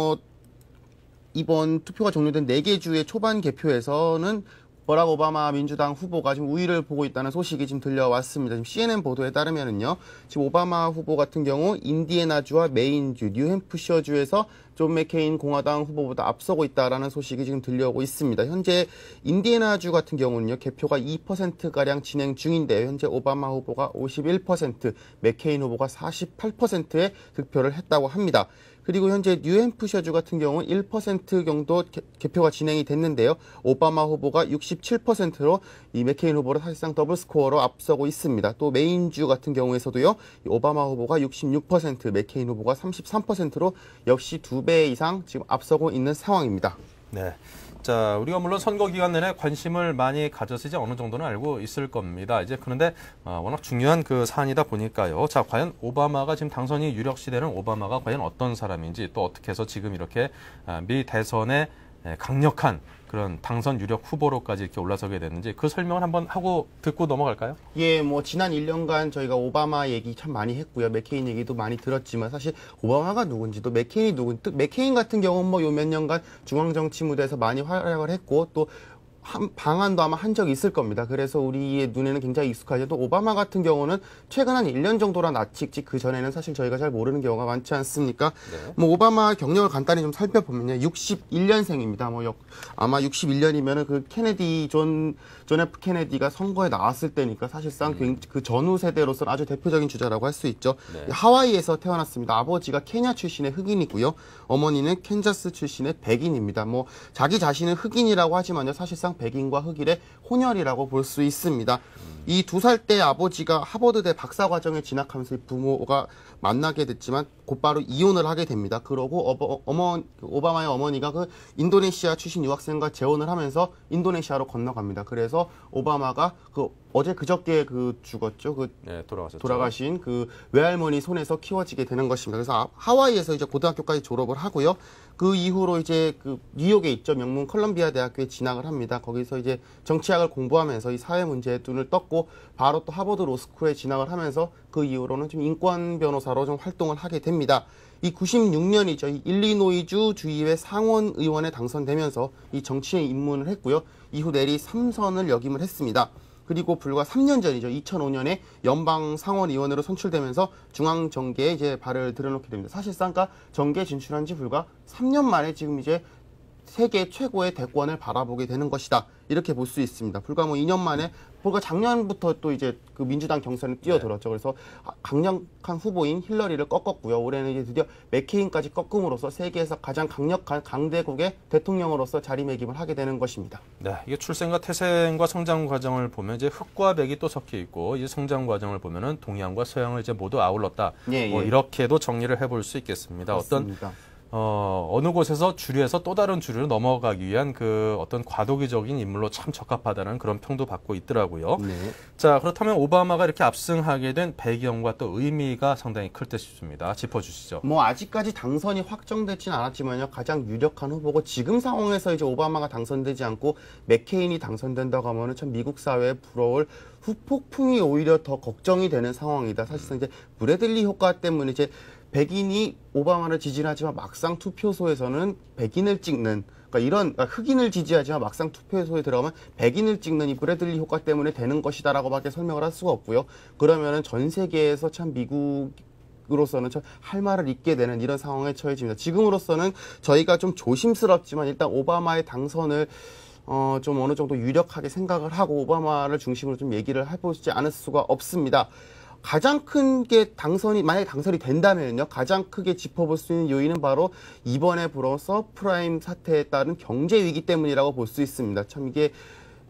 이번 투표가 종료된 4개 주의 초반 개표에서는 버락 오바마 민주당 후보가 지금 우위를 보고 있다는 소식이 지금 들려왔습니다. 지금 CNN 보도에 따르면은요, 지금 오바마 후보 같은 경우 인디애나주와 메인주, 뉴햄프셔주에서 존 맥케인 공화당 후보보다 앞서고 있다라는 소식이 지금 들려오고 있습니다. 현재 인디애나주 같은 경우는요, 개표가 2%가량 진행 중인데요. 현재 오바마 후보가 51%, 맥케인 후보가 48%의 득표를 했다고 합니다. 그리고 현재 뉴햄프셔주 같은 경우는 1% 정도 개표가 진행이 됐는데요. 오바마 후보가 67%로 이 맥케인 후보를 사실상 더블 스코어로 앞서고 있습니다. 또 메인주 같은 경우에서도요. 이 오바마 후보가 66%, 맥케인 후보가 33%로 역시 2배 이상 지금 앞서고 있는 상황입니다. 네. 자, 우리가 물론 선거 기간 내내 관심을 많이 가져서 이제 어느 정도는 알고 있을 겁니다. 이제 그런데 워낙 중요한 그 사안이다 보니까요. 자, 과연 오바마가 지금 당선이 유력시되는 오바마가 과연 어떤 사람인지 또 어떻게 해서 지금 이렇게 미 대선에 강력한 그런 당선 유력 후보로까지 이렇게 올라서게 됐는지 그 설명을 한번 하고 듣고 넘어갈까요? 예, 뭐 지난 1년간 저희가 오바마 얘기 참 많이 했고요. 맥케인 얘기도 많이 들었지만 사실 오바마가 누군지도 맥케인이 누군지, 맥케인 같은 경우는 뭐 요 몇 년간 중앙 정치 무대에서 많이 활약을 했고 또 방한도 아마 한 적이 있을 겁니다. 그래서 우리의 눈에는 굉장히 익숙하죠. 또 오바마 같은 경우는 최근 한 1년 정도라 낯익지 그 전에는 사실 저희가 잘 모르는 경우가 많지 않습니까? 네. 뭐 오바마 경력을 간단히 좀 살펴보면요. 61년생입니다. 뭐 아마 61년이면은 그 케네디 존 F 케네디가 선거에 나왔을 때니까 사실상 그 전후 세대로서는 아주 대표적인 주자라고 할 수 있죠. 네. 하와이에서 태어났습니다. 아버지가 케냐 출신의 흑인이고요. 어머니는 캔자스 출신의 백인입니다. 뭐 자기 자신은 흑인이라고 하지만요. 사실상 백인과 흑인의 혼혈이라고 볼 수 있습니다. 이 2살 때 아버지가 하버드대 박사과정에 진학하면서 부모가 만나게 됐지만 곧바로 이혼을 하게 됩니다. 그러고 오바마의 어머니가 그 인도네시아 출신 유학생과 재혼을 하면서 인도네시아로 건너갑니다. 그래서 오바마가 그 어제 그저께 그 죽었죠. 네, 돌아가신 그 외할머니 손에서 키워지게 되는 것입니다. 그래서 하와이에서 이제 고등학교까지 졸업을 하고요. 그 이후로 이제 그 뉴욕에 있죠. 명문 컬럼비아 대학교에 진학을 합니다. 거기서 이제 정치학을 공부하면서 이 사회 문제에 눈을 떴고 바로 또 하버드 로스쿨에 진학을 하면서 그 이후로는 좀 인권 변호사로 좀 활동을 하게 됩니다. 이 96년이죠. 이 일리노이주 주의회 상원 의원에 당선되면서 이 정치에 입문을 했고요. 이후 내리 3선을 역임을 했습니다. 그리고 불과 3년 전이죠. 2005년에 연방 상원의원으로 선출되면서 중앙정계에 이제 발을 들여놓게 됩니다. 사실상 정계에 진출한 지 불과 3년 만에 지금 이제 세계 최고의 대권을 바라보게 되는 것이다. 이렇게 볼 수 있습니다. 불과 뭐 2년 만에, 불과 작년부터 또 이제 그 민주당 경선에 뛰어들었죠. 그래서 강력한 후보인 힐러리를 꺾었고요. 올해는 이제 드디어 맥케인까지 꺾음으로써 세계에서 가장 강력한 강대국의 대통령으로서 자리매김을 하게 되는 것입니다. 네, 이게 출생과 태생과 성장 과정을 보면 이제 흑과 백이 또 섞여 있고, 이 성장 과정을 보면은 동양과 서양을 이제 모두 아울렀다. 예, 예. 뭐 이렇게도 정리를 해볼 수 있겠습니다. 맞습니다. 어느 곳에서 주류에서 또 다른 주류로 넘어가기 위한 그 어떤 과도기적인 인물로 참 적합하다는 그런 평도 받고 있더라고요. 네. 자, 그렇다면 오바마가 이렇게 압승하게 된 배경과 또 의미가 상당히 클 듯 싶습니다. 짚어주시죠. 뭐 아직까지 당선이 확정되지는 않았지만요. 가장 유력한 후보고 지금 상황에서 이제 오바마가 당선되지 않고 맥케인이 당선된다고 하면은 참 미국 사회에 불어올 후폭풍이 오히려 더 걱정이 되는 상황이다. 사실상 이제 브래들리 효과 때문에 이제 백인이 오바마를 지지하지만 막상 투표소에서는 백인을 찍는, 그러니까 흑인을 지지하지만 막상 투표소에 들어가면 백인을 찍는 이 브래들리 효과 때문에 되는 것이다라고밖에 설명을 할 수가 없고요. 그러면은 전 세계에서 참 미국으로서는 참 할 말을 잇게 되는 이런 상황에 처해집니다. 지금으로서는 저희가 좀 조심스럽지만 일단 오바마의 당선을 좀 어느 정도 유력하게 생각을 하고 오바마를 중심으로 좀 얘기를 해보지 않을 수가 없습니다. 가장 큰 게 만약에 당선이 된다면요. 가장 크게 짚어볼 수 있는 요인은 바로 이번에 불어온 서프라임 사태에 따른 경제 위기 때문이라고 볼 수 있습니다. 참 이게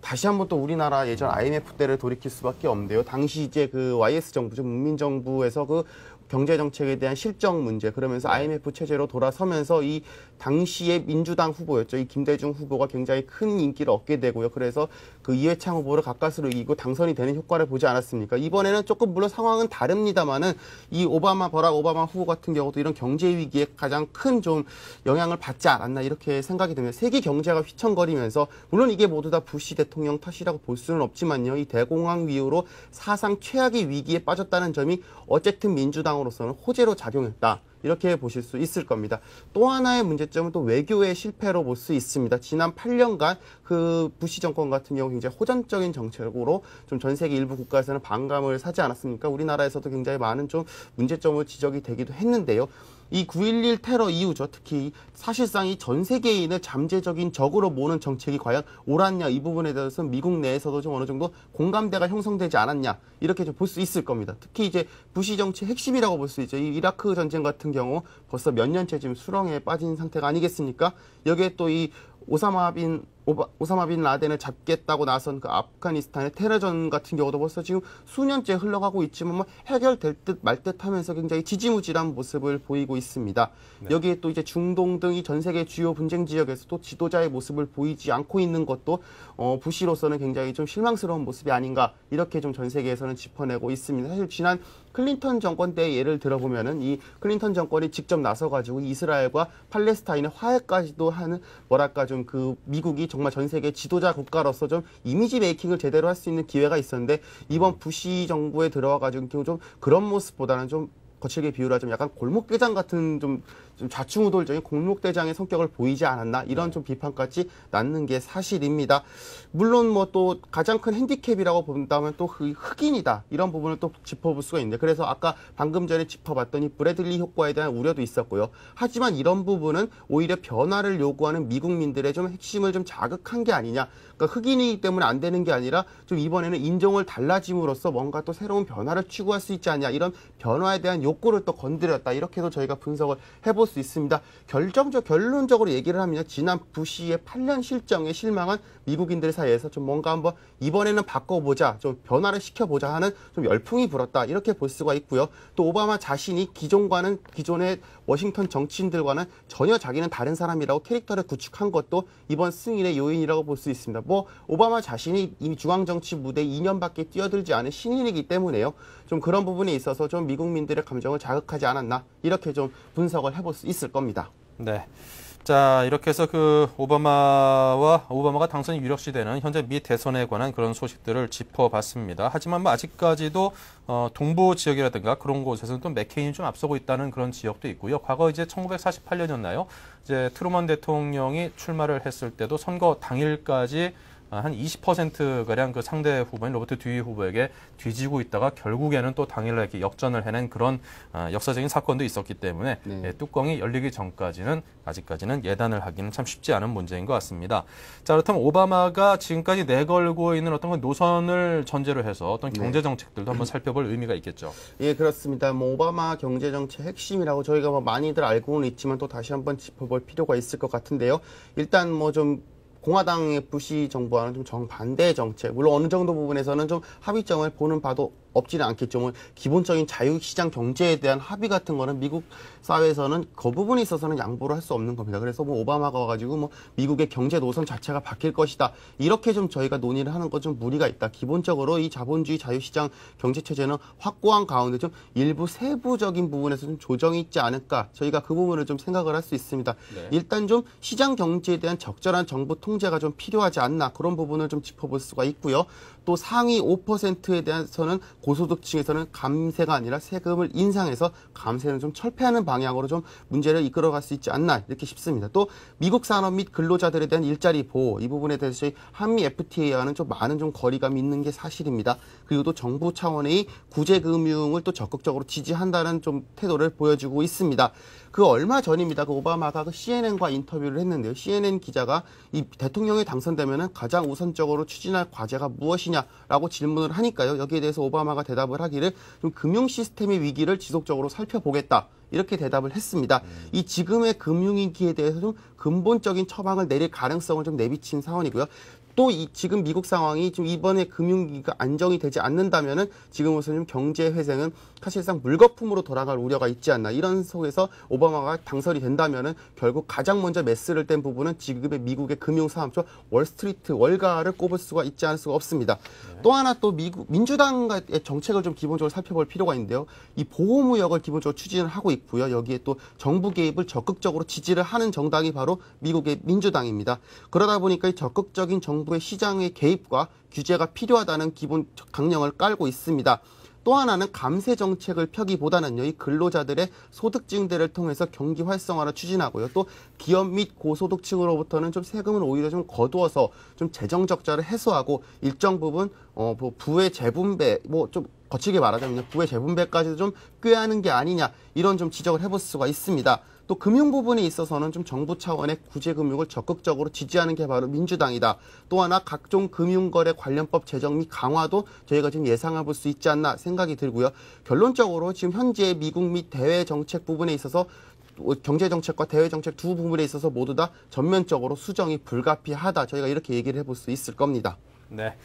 다시 한번 또 우리나라 예전 IMF 때를 돌이킬 수밖에 없는데요. 당시 이제 그 YS 정부죠. 문민정부에서 그 경제 정책에 대한 실정 문제, 그러면서 IMF 체제로 돌아서면서 이 당시의 민주당 후보였죠. 이 김대중 후보가 굉장히 큰 인기를 얻게 되고요. 그래서 그 이회창 후보를 가까스로 이기고 당선이 되는 효과를 보지 않았습니까? 이번에는 조금 물론 상황은 다릅니다만은 이 버락 오바마 후보 같은 경우도 이런 경제 위기에 가장 큰 좀 영향을 받지 않았나 이렇게 생각이 됩니다. 세계 경제가 휘청거리면서 물론 이게 모두 다 부시 대통령 탓이라고 볼 수는 없지만요. 이 대공황 이후로 사상 최악의 위기에 빠졌다는 점이 어쨌든 민주당으로서는 호재로 작용했다. 이렇게 보실 수 있을 겁니다. 또 하나의 문제점은 또 외교의 실패로 볼 수 있습니다. 지난 8년간 그 부시 정권 같은 경우 굉장히 호전적인 정책으로 좀 전 세계 일부 국가에서는 반감을 사지 않았습니까? 우리나라에서도 굉장히 많은 좀 문제점을 지적이 되기도 했는데요. 이 9.11 테러 이후죠. 특히 사실상 이 전 세계인을 잠재적인 적으로 모는 정책이 과연 옳았냐 이 부분에 대해서는 미국 내에서도 좀 어느 정도 공감대가 형성되지 않았냐 이렇게 좀 볼 수 있을 겁니다. 특히 이제 부시 정치의 핵심이라고 볼 수 있죠. 이 이라크 전쟁 같은 경우 벌써 몇 년째 지금 수렁에 빠진 상태가 아니겠습니까? 여기에 또 이 오사마 빈 라덴을 잡겠다고 나선 그 아프가니스탄의 테러전 같은 경우도 벌써 지금 수년째 흘러가고 있지만 뭐 해결될 듯 말 듯 하면서 굉장히 지지무질한 모습을 보이고 있습니다. 네. 여기에 또 이제 중동 등 이 전 세계 주요 분쟁 지역에서 또 지도자의 모습을 보이지 않고 있는 것도 부시로서는 굉장히 좀 실망스러운 모습이 아닌가 이렇게 좀 전 세계에서는 짚어내고 있습니다. 사실 지난 클린턴 정권 때 예를 들어보면은 이 클린턴 정권이 직접 나서가지고 이스라엘과 팔레스타인의 화해까지도 하는 뭐랄까 좀 그 미국이 정말 전 세계 지도자 국가로서 좀 이미지 메이킹을 제대로 할 수 있는 기회가 있었는데 이번 부시 정부에 들어와가지고 좀 그런 모습보다는 좀 거칠게 비유하자면 약간 골목대장 같은 좀 좌충우돌적인 골목대장의 성격을 보이지 않았나 이런 좀 비판까지 낳는 게 사실입니다. 물론 뭐 또 가장 큰 핸디캡이라고 본다면 또 흑인이다 이런 부분을 또 짚어볼 수가 있는데 그래서 아까 방금 전에 짚어봤던 이 브래들리 효과에 대한 우려도 있었고요. 하지만 이런 부분은 오히려 변화를 요구하는 미국민들의 좀 핵심을 좀 자극한 게 아니냐. 그러니까 흑인이기 때문에 안 되는 게 아니라 좀 이번에는 인종을 달라짐으로써 뭔가 또 새로운 변화를 추구할 수 있지 않냐 이런 변화에 대한 욕구를 또 건드렸다 이렇게도 저희가 분석을 해볼 수 있습니다. 결론적으로 얘기를 하면 지난 부시의 8년 실정에 실망한 미국인들 사이에서 좀 뭔가 한번 이번에는 바꿔보자 좀 변화를 시켜보자 하는 좀 열풍이 불었다 이렇게 볼 수가 있고요. 또 오바마 자신이 기존의 워싱턴 정치인들과는 전혀 자기는 다른 사람이라고 캐릭터를 구축한 것도 이번 승인의 요인이라고 볼 수 있습니다. 뭐 오바마 자신이 이미 중앙정치 무대에 2년밖에 뛰어들지 않은 신인이기 때문에요. 좀 그런 부분에 있어서 좀 미국민들의 감정을 자극하지 않았나 이렇게 좀 분석을 해볼 수 있을 겁니다. 네. 자, 이렇게 해서 그 오바마가 당선이 유력시되는 현재 미 대선에 관한 그런 소식들을 짚어봤습니다. 하지만 뭐 아직까지도 동부 지역이라든가 그런 곳에서는 또 맥케인이 좀 앞서고 있다는 그런 지역도 있고요. 과거 이제 1948년이었나요? 이제 트루먼 대통령이 출마를 했을 때도 선거 당일까지 한 20%가량 그 상대 후보인 로버트 듀이 후보에게 뒤지고 있다가 결국에는 또 당일날 이렇게 역전을 해낸 그런 역사적인 사건도 있었기 때문에 네. 뚜껑이 열리기 전까지는 아직까지는 예단을 하기는 참 쉽지 않은 문제인 것 같습니다. 자, 그렇다면 오바마가 지금까지 내걸고 있는 어떤 노선을 전제로 해서 어떤 경제 정책들도 한번 살펴볼 의미가 있겠죠. 예, 그렇습니다. 뭐 오바마 경제 정책 핵심이라고 저희가 뭐 많이들 알고는 있지만 또 다시 한번 짚어볼 필요가 있을 것 같은데요. 일단 뭐 좀 공화당의 부시 정부와는 좀 정반대의 정책, 물론 어느 정도 부분에서는 좀 합의점을 보는 바도 없지는 않겠죠. 뭐 기본적인 자유시장 경제에 대한 합의 같은 거는 미국 사회에서는 그 부분에 있어서는 양보를 할 수 없는 겁니다. 그래서 뭐 오바마가 와가지고 뭐 미국의 경제 노선 자체가 바뀔 것이다. 이렇게 좀 저희가 논의를 하는 건 좀 무리가 있다. 기본적으로 이 자본주의 자유시장 경제 체제는 확고한 가운데 좀 일부 세부적인 부분에서 좀 조정이 있지 않을까. 저희가 그 부분을 좀 생각을 할 수 있습니다. 네. 일단 좀 시장 경제에 대한 적절한 정부 통제가 좀 필요하지 않나. 그런 부분을 좀 짚어볼 수가 있고요. 또 상위 5%에 대해서는 고소득층에서는 감세가 아니라 세금을 인상해서 감세는 좀 철폐하는 방향으로 좀 문제를 이끌어갈 수 있지 않나 이렇게 싶습니다. 또 미국 산업 및 근로자들에 대한 일자리 보호 이 부분에 대해서 저희 한미 FTA와는 좀 많은 좀 거리감이 있는 게 사실입니다. 그리고 또 정부 차원의 구제금융을 또 적극적으로 지지한다는 좀 태도를 보여주고 있습니다. 그 얼마 전입니다. 그 오바마가 그 CNN과 인터뷰를 했는데요. CNN 기자가 이 대통령이 당선되면은 가장 우선적으로 추진할 과제가 무엇이냐라고 질문을 하니까요. 여기에 대해서 오바마가 대답을 하기를 좀 금융 시스템의 위기를 지속적으로 살펴보겠다. 이렇게 대답을 했습니다. 이 지금의 금융위기에 대해서 좀 근본적인 처방을 내릴 가능성을 좀 내비친 사안이고요. 또 지금 미국 상황이 좀 이번에 금융위기가 안정이 되지 않는다면은 지금으로서 좀 경제 회생은 사실상 물거품으로 돌아갈 우려가 있지 않나. 이런 속에서 오바마가 당선이 된다면은 결국 가장 먼저 메스를 뗀 부분은 지금의 미국의 금융사업처 월스트리트 월가를 꼽을 수가 있지 않을 수가 없습니다. 네. 또 하나 또 민주당의 정책을 좀 기본적으로 살펴볼 필요가 있는데요. 이 보호무역을 기본적으로 추진을 하고 있고요. 여기에 또 정부 개입을 적극적으로 지지를 하는 정당이 바로 미국의 민주당입니다. 그러다 보니까 이 적극적인 정부의 시장의 개입과 규제가 필요하다는 기본 강령을 깔고 있습니다. 또 하나는 감세 정책을 펴기보다는요, 이 근로자들의 소득 증대를 통해서 경기 활성화를 추진하고요. 또 기업 및 고소득층으로부터는 좀 세금을 오히려 좀 거두어서 좀 재정 적자를 해소하고 일정 부분 부의 재분배 좀 거칠게 말하자면 부의 재분배까지도 좀 꾀하는 게 아니냐 이런 좀 지적을 해볼 수가 있습니다. 또 금융 부분에 있어서는 좀 정부 차원의 구제금융을 적극적으로 지지하는 게 바로 민주당이다. 또 하나 각종 금융거래 관련법 제정 및 강화도 저희가 지금 예상해 볼 수 있지 않나 생각이 들고요. 결론적으로 지금 현재 미국 및 대외 정책 부분에 있어서 경제 정책과 대외 정책 두 부분에 있어서 모두 다 전면적으로 수정이 불가피하다. 저희가 이렇게 얘기를 해볼 수 있을 겁니다. 네.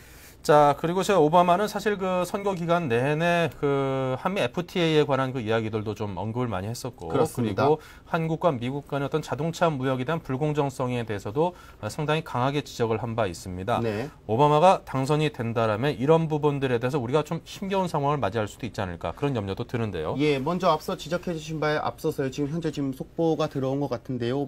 자, 그리고 제 오바마는 사실 그 선거 기간 내내 그 한미 FTA에 관한 그 이야기들도 좀 언급을 많이 했었고, 그렇습니다. 그리고 한국과 미국 간의 어떤 자동차 무역에 대한 불공정성에 대해서도 상당히 강하게 지적을 한 바 있습니다. 네. 오바마가 당선이 된다라면 이런 부분들에 대해서 우리가 좀 힘겨운 상황을 맞이할 수도 있지 않을까 그런 염려도 드는데요. 예, 먼저 앞서 지적해 주신 바에 앞서서요. 지금 현재 속보가 들어온 것 같은데요.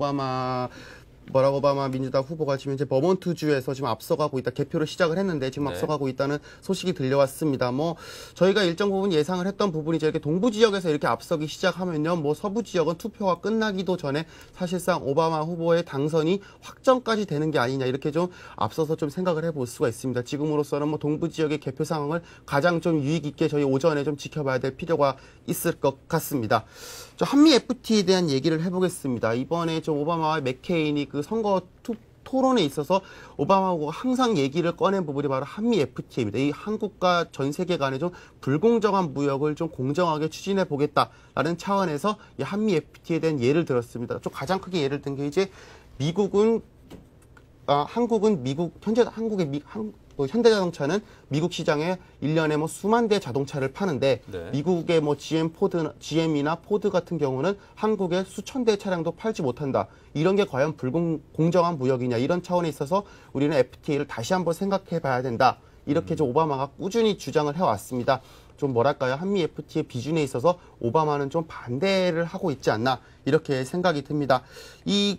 버락 오바마 민주당 후보가 지금 이제 버몬트주에서 지금 앞서가고 있다. 개표를 시작을 했는데 지금 네. 앞서가고 있다는 소식이 들려왔습니다. 뭐 저희가 일정 부분 예상을 했던 부분이죠. 이렇게 동부 지역에서 이렇게 앞서기 시작하면요. 뭐 서부 지역은 투표가 끝나기도 전에 사실상 오바마 후보의 당선이 확정까지 되는 게 아니냐 이렇게 좀 앞서서 좀 생각을 해볼 수가 있습니다. 지금으로서는 뭐 동부 지역의 개표 상황을 가장 좀 유익 있게 저희 오전에 좀 지켜봐야 될 필요가 있을 것 같습니다. 한미 FTA에 대한 얘기를 해보겠습니다. 이번에 좀 오바마와 맥케인이 그 선거 토론에 있어서 오바마 후보가 항상 얘기를 꺼낸 부분이 바로 한미 FTA입니다. 이 한국과 전 세계 간의 좀 불공정한 무역을 좀 공정하게 추진해 보겠다라는 차원에서 이 한미 FTA에 대한 예를 들었습니다. 좀 가장 크게 예를 든 게 이제 한국은 미국 현재 현대자동차는 미국 시장에 1년에 뭐 수만 대 자동차를 파는데 네. 미국의 뭐 GM이나 포드 같은 경우는 한국에 수천 대 차량도 팔지 못한다. 이런 게 과연 불공정한 무역이냐 이런 차원에 있어서 우리는 FTA를 다시 한번 생각해 봐야 된다. 이렇게 좀 오바마가 꾸준히 주장을 해왔습니다. 좀 뭐랄까요. 한미 FTA 비준에 있어서 오바마는 좀 반대를 하고 있지 않나 이렇게 생각이 듭니다. 이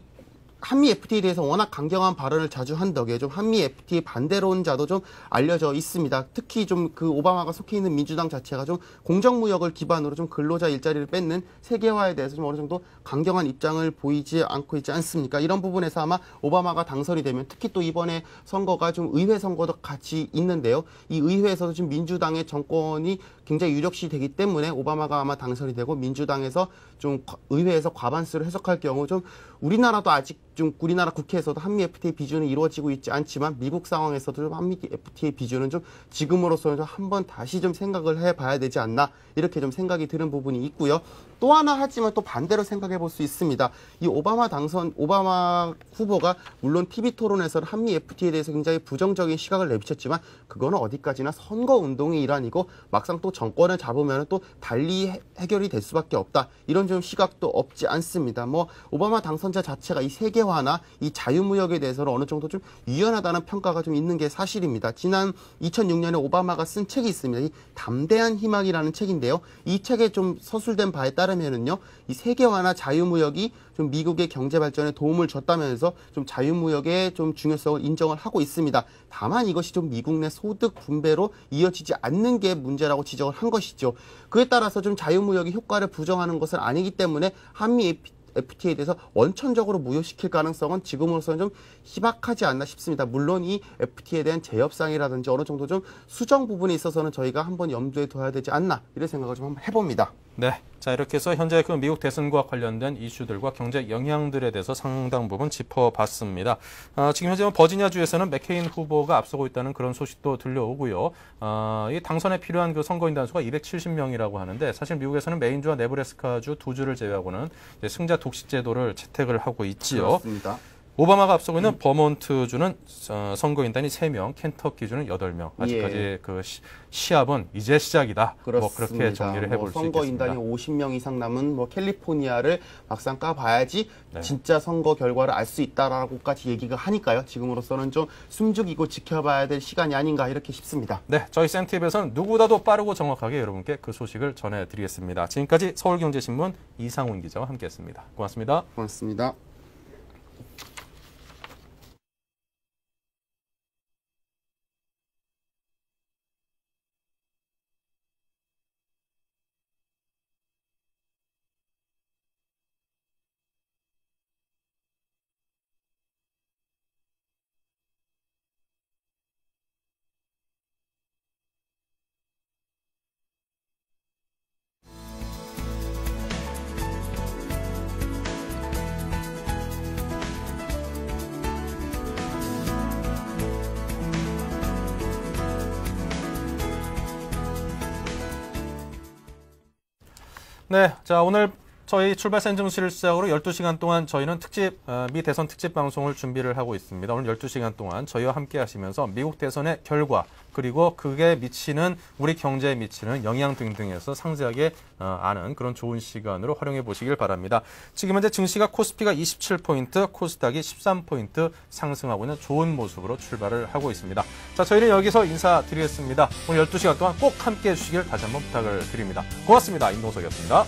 한미 FTA에 대해서 워낙 강경한 발언을 자주 한 덕에 좀 한미 FTA 반대론자도 좀 알려져 있습니다. 특히 좀 그 오바마가 속해 있는 민주당 자체가 좀 공정무역을 기반으로 좀 근로자 일자리를 뺏는 세계화에 대해서 좀 어느 정도 강경한 입장을 보이지 않고 있지 않습니까? 이런 부분에서 아마 오바마가 당선이 되면 특히 또 이번에 선거가 좀 의회 선거도 같이 있는데요. 이 의회에서도 지금 민주당의 정권이 굉장히 유력시 되기 때문에 오바마가 아마 당선이 되고 민주당에서 좀 의회에서 과반수를 해석할 경우 좀 우리나라도 아직 좀 우리나라 국회에서도 한미 FTA 비준이 이루어지고 있지 않지만 미국 상황에서도 좀 한미 FTA 비준은 좀 지금으로서는 좀 한번 다시 좀 생각을 해봐야 되지 않나 이렇게 좀 생각이 드는 부분이 있고요. 또 하나 하지만 또 반대로 생각해 볼 수 있습니다. 이 오바마 후보가 물론 TV 토론에서는 한미 FTA에 대해서 굉장히 부정적인 시각을 내비쳤지만 그거는 어디까지나 선거 운동의 일환이고 막상 또 정권을 잡으면 또 달리 해결이 될 수밖에 없다. 이런 좀 시각도 없지 않습니다. 뭐 오바마 당선자 자체가 이 세계화나 이 자유무역에 대해서는 어느 정도 좀 유연하다는 평가가 좀 있는 게 사실입니다. 지난 2006년에 오바마가 쓴 책이 있습니다. 이 담대한 희망이라는 책인데요. 이 책에 좀 서술된 바에 따르면은요, 이 세계화나 자유무역이 좀 미국의 경제 발전에 도움을 줬다면서 좀 자유무역의 좀 중요성을 인정을 하고 있습니다. 다만 이것이 좀 미국 내 소득 분배로 이어지지 않는 게 문제라고 지적을 한 것이죠. 그에 따라서 좀 자유무역이 효과를 부정하는 것은 아니기 때문에 한미 FTA에 대해서 원천적으로 무효시킬 가능성은 지금으로서는 좀 희박하지 않나 싶습니다. 물론 이 FTA에 대한 재협상이라든지 어느 정도 좀 수정 부분에 있어서는 저희가 한번 염두에 둬야 되지 않나 이런 생각을 좀 한번 해봅니다. 네. 자, 이렇게 해서 현재 그 미국 대선과 관련된 이슈들과 경제 영향들에 대해서 상당 부분 짚어봤습니다. 지금 현재 버지니아주에서는 맥케인 후보가 앞서고 있다는 그런 소식도 들려오고요. 이 당선에 필요한 그 선거인 단수가 270명이라고 하는데 사실 미국에서는 메인주와 네브래스카주 두 주를 제외하고는 이제 승자 독식 제도를 채택을 하고 있지요. 그렇습니다. 오바마가 앞서고 있는 버몬트주는 선거인단이 3명, 켄터키주는 8명. 아직까지 예. 그 시합은 이제 시작이다. 그렇습니다. 뭐 그렇게 정리를 해볼 수 있겠습니다. 선거인단이 50명 이상 남은 뭐 캘리포니아를 막상 까봐야지 네. 진짜 선거 결과를 알 수 있다라고까지 얘기가 하니까요. 지금으로서는 좀 숨죽이고 지켜봐야 될 시간이 아닌가 이렇게 싶습니다. 네, 저희 센티브에서는 누구보다도 빠르고 정확하게 여러분께 그 소식을 전해드리겠습니다. 지금까지 서울경제신문 이상훈 기자와 함께했습니다. 고맙습니다. 고맙습니다. 네, 자 오늘 저희 출발선 증시를 시작으로 12시간 동안 저희는 미 대선 특집 방송을 준비를 하고 있습니다. 오늘 12시간 동안 저희와 함께 하시면서 미국 대선의 결과 그리고 그게 미치는 우리 경제에 미치는 영향 등등에서 상세하게 아는 그런 좋은 시간으로 활용해 보시길 바랍니다. 지금 현재 증시가 코스피가 27포인트, 코스닥이 13포인트 상승하고 있는 좋은 모습으로 출발을 하고 있습니다. 자, 저희는 여기서 인사드리겠습니다. 오늘 12시간 동안 꼭 함께 해주시길 다시 한번 부탁을 드립니다. 고맙습니다. 임동석이었습니다.